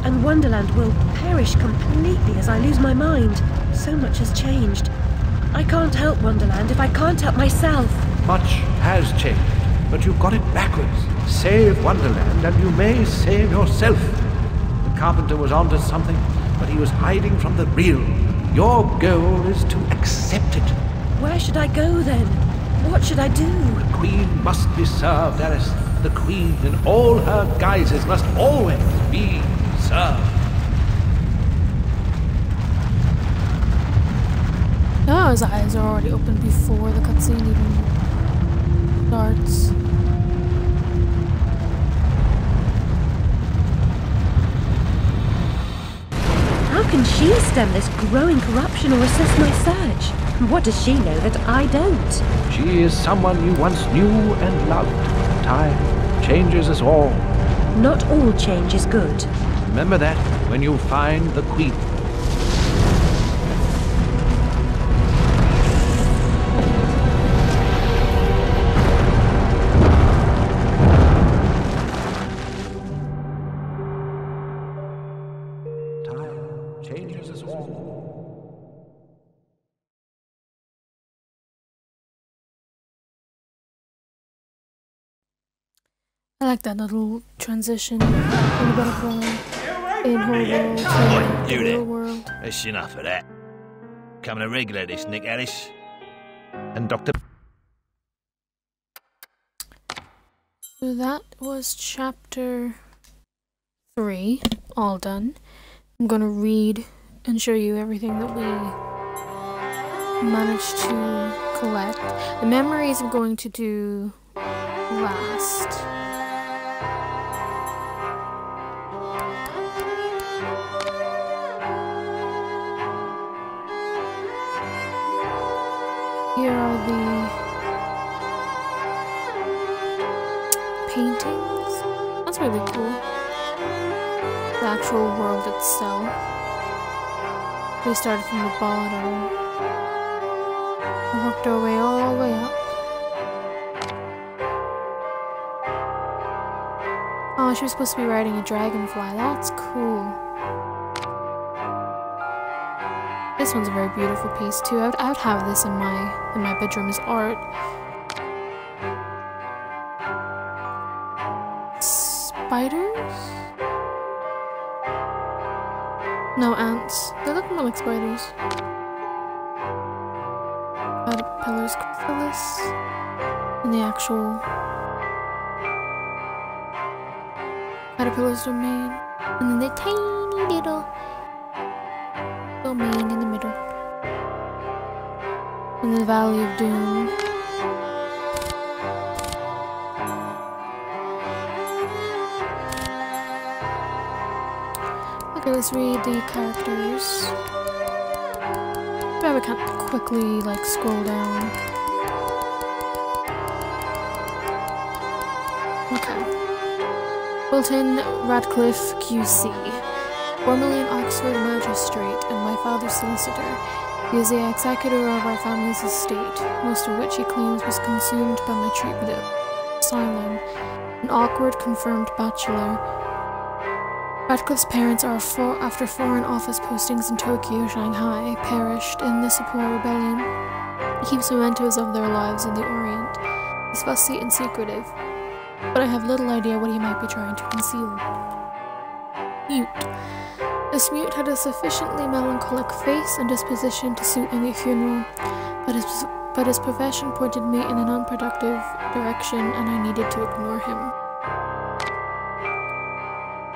And Wonderland will perish completely as I lose my mind. So much has changed. I can't help Wonderland if I can't help myself. Much has changed, but you've got it backwards. Save Wonderland and you may save yourself. The carpenter was onto something, but he was hiding from the real. Your goal is to accept it. Where should I go then? What should I do? The Queen must be served, Alice. The Queen in all her guises must always be served. Oh, his eyes are already open before the cutscene even starts. How can she stem this growing corruption or assess my search? What does she know that I don't? She is someone you once knew and loved. Time changes us all. Not all change is good. Remember that when you find the Queen. Time changes us all. I like that little transition from the butterfly in her world to the real world. That's enough of that. Coming a regular, this Nick Alice. And Dr. So that was chapter 3, all done. I'm gonna read and show you everything that we managed to collect. The memories I'm going to do last. Here are the paintings. That's really cool. The actual world itself. We started from the bottom and worked our way all the way up. Oh, she was supposed to be riding a dragonfly. That's cool. This one's a very beautiful piece too. I would have this in my bedroom as art. Spiders? No ants. They look more like spiders. Caterpillars, chrysalis. And the actual caterpillar's domain. And then the tiny little domain in the middle. And the Valley of Doom. Okay, let's read the characters. Maybe I can't quickly, like, scroll down. Okay. Wilton Radcliffe, QC. Formerly an Oxford magistrate and my father's solicitor, he is the executor of our family's estate, most of which he claims was consumed by my treatment at asylum. An awkward, confirmed bachelor. Radcliffe's parents are after foreign office postings in Tokyo, Shanghai, perished in the Sapor Rebellion. He keeps mementos of their lives in the Orient. He's fussy and secretive, but I have little idea what he might be trying to conceal. Mute. This mute had a sufficiently melancholic face and disposition to suit any funeral, but his profession pointed me in an unproductive direction, and I needed to ignore him.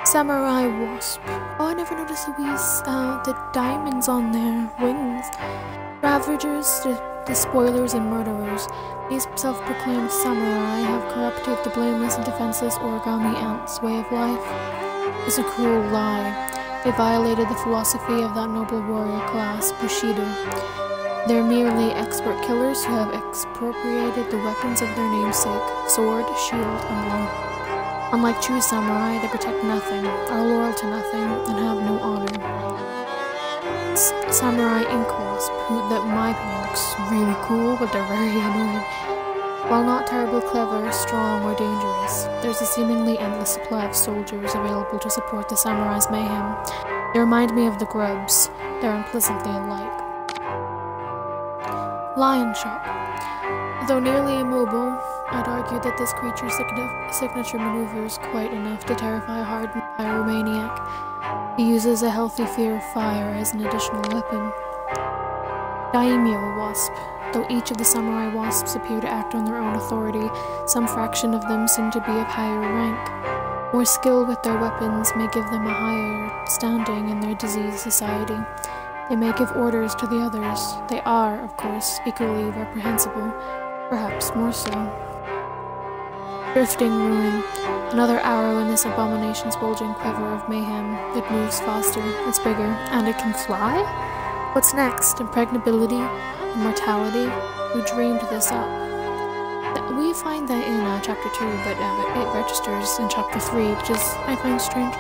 Samurai Wasp. Oh, I never noticed the diamonds on their wings. Ravagers, despoilers, and murderers. These self-proclaimed samurai have corrupted the blameless and defenseless origami ants' way of life. It's a cruel lie. They violated the philosophy of that noble warrior class, Bushido. They're merely expert killers who have expropriated the weapons of their namesake, sword, shield, and law. Unlike true samurai, they protect nothing, are loyal to nothing, and have no honor. Samurai Ink Wasp, who, that in my opinion looks really cool, but they're very annoying. While not terribly clever, strong, or dangerous, there's a seemingly endless supply of soldiers available to support the samurai's mayhem. They remind me of the grubs. They're unpleasantly alike. Lion Shop. Though nearly immobile, I'd argue that this creature's signature maneuver is quite enough to terrify a hardened pyromaniac. He uses a healthy fear of fire as an additional weapon. Daimyo Wasp. Though each of the samurai wasps appear to act on their own authority, some fraction of them seem to be of higher rank. More skill with their weapons may give them a higher standing in their diseased society. They may give orders to the others. They are, of course, equally reprehensible, perhaps more so. Drifting Ruin. Another arrow in this abomination's bulging quiver of mayhem. It moves faster, it's bigger, and it can fly? What's next? Impregnability? Immortality? Who dreamed this up? We find that in chapter 2, but it registers in chapter 3, which is, I find, strange.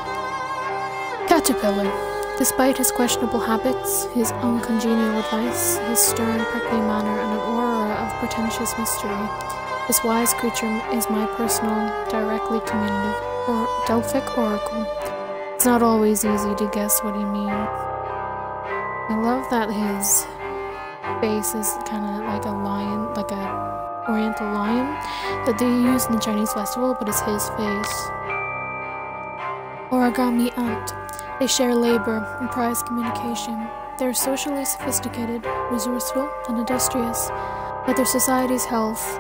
Caterpillar. Despite his questionable habits, his uncongenial advice, his stern, prickly manner, and an aura of pretentious mystery, this wise creature is my personal, directly communicative, or Delphic oracle. It's not always easy to guess what he means. I love that his face is kind of like a lion, like a oriental lion that they use in the Chinese festival, but it's his face. Origami Ant. They share labor and prize communication. They're socially sophisticated, resourceful, and industrious, but their society's health,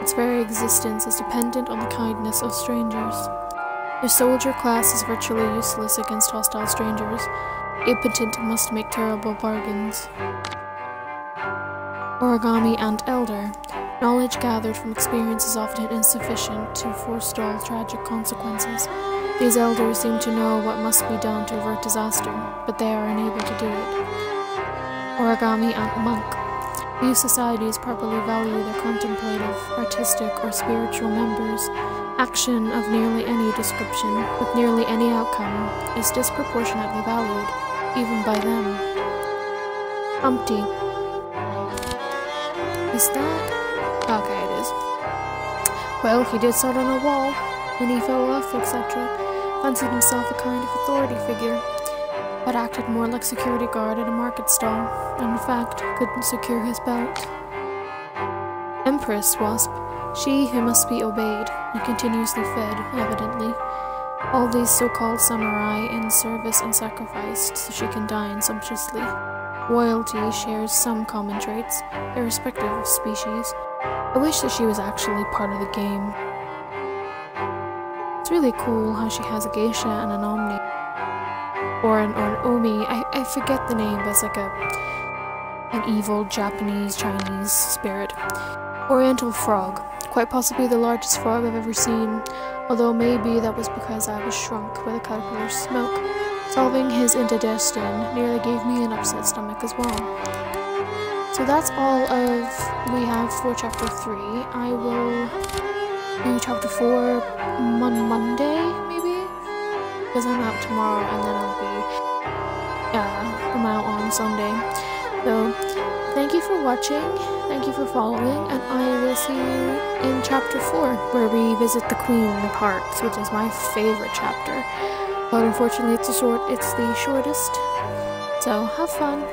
its very existence, is dependent on the kindness of strangers. Their soldier class is virtually useless against hostile strangers. Impotent must make terrible bargains. Origami Ant Elder. Knowledge gathered from experience is often insufficient to forestall tragic consequences. These elders seem to know what must be done to avert disaster, but they are unable to do it. Origami Ant Monk. Few societies properly value their contemplative, artistic, or spiritual members. Action of nearly any description, with nearly any outcome, is disproportionately valued, even by them. Humpty. Is that? Okay, it is. Well, he did sit on a wall, when he fell off, etc. Fancied himself a kind of authority figure, but acted more like security guard at a market stall, and in fact, couldn't secure his belt. Empress Wasp. She who must be obeyed, and continuously fed, evidently. All these so-called samurai in service and sacrificed so she can dine sumptuously. Royalty shares some common traits, irrespective of species. I wish that she was actually part of the game. It's really cool how she has a geisha and an omni. Or an omi, I forget the name, but it's like an evil Japanese, Chinese spirit. Oriental frog, quite possibly the largest frog I've ever seen, although maybe that was because I was shrunk by the caterpillar's smoke. Solving his indigestion nearly gave me an upset stomach as well. So that's all we have for chapter 3. I will do chapter 4 Monday, maybe? Because I'm out tomorrow and then I'm out on Sunday. So, thank you for watching, thank you for following, and I will see you in chapter 4, where we visit the Queen of Hearts, which is my favorite chapter. But unfortunately it's the shortest. So, have fun.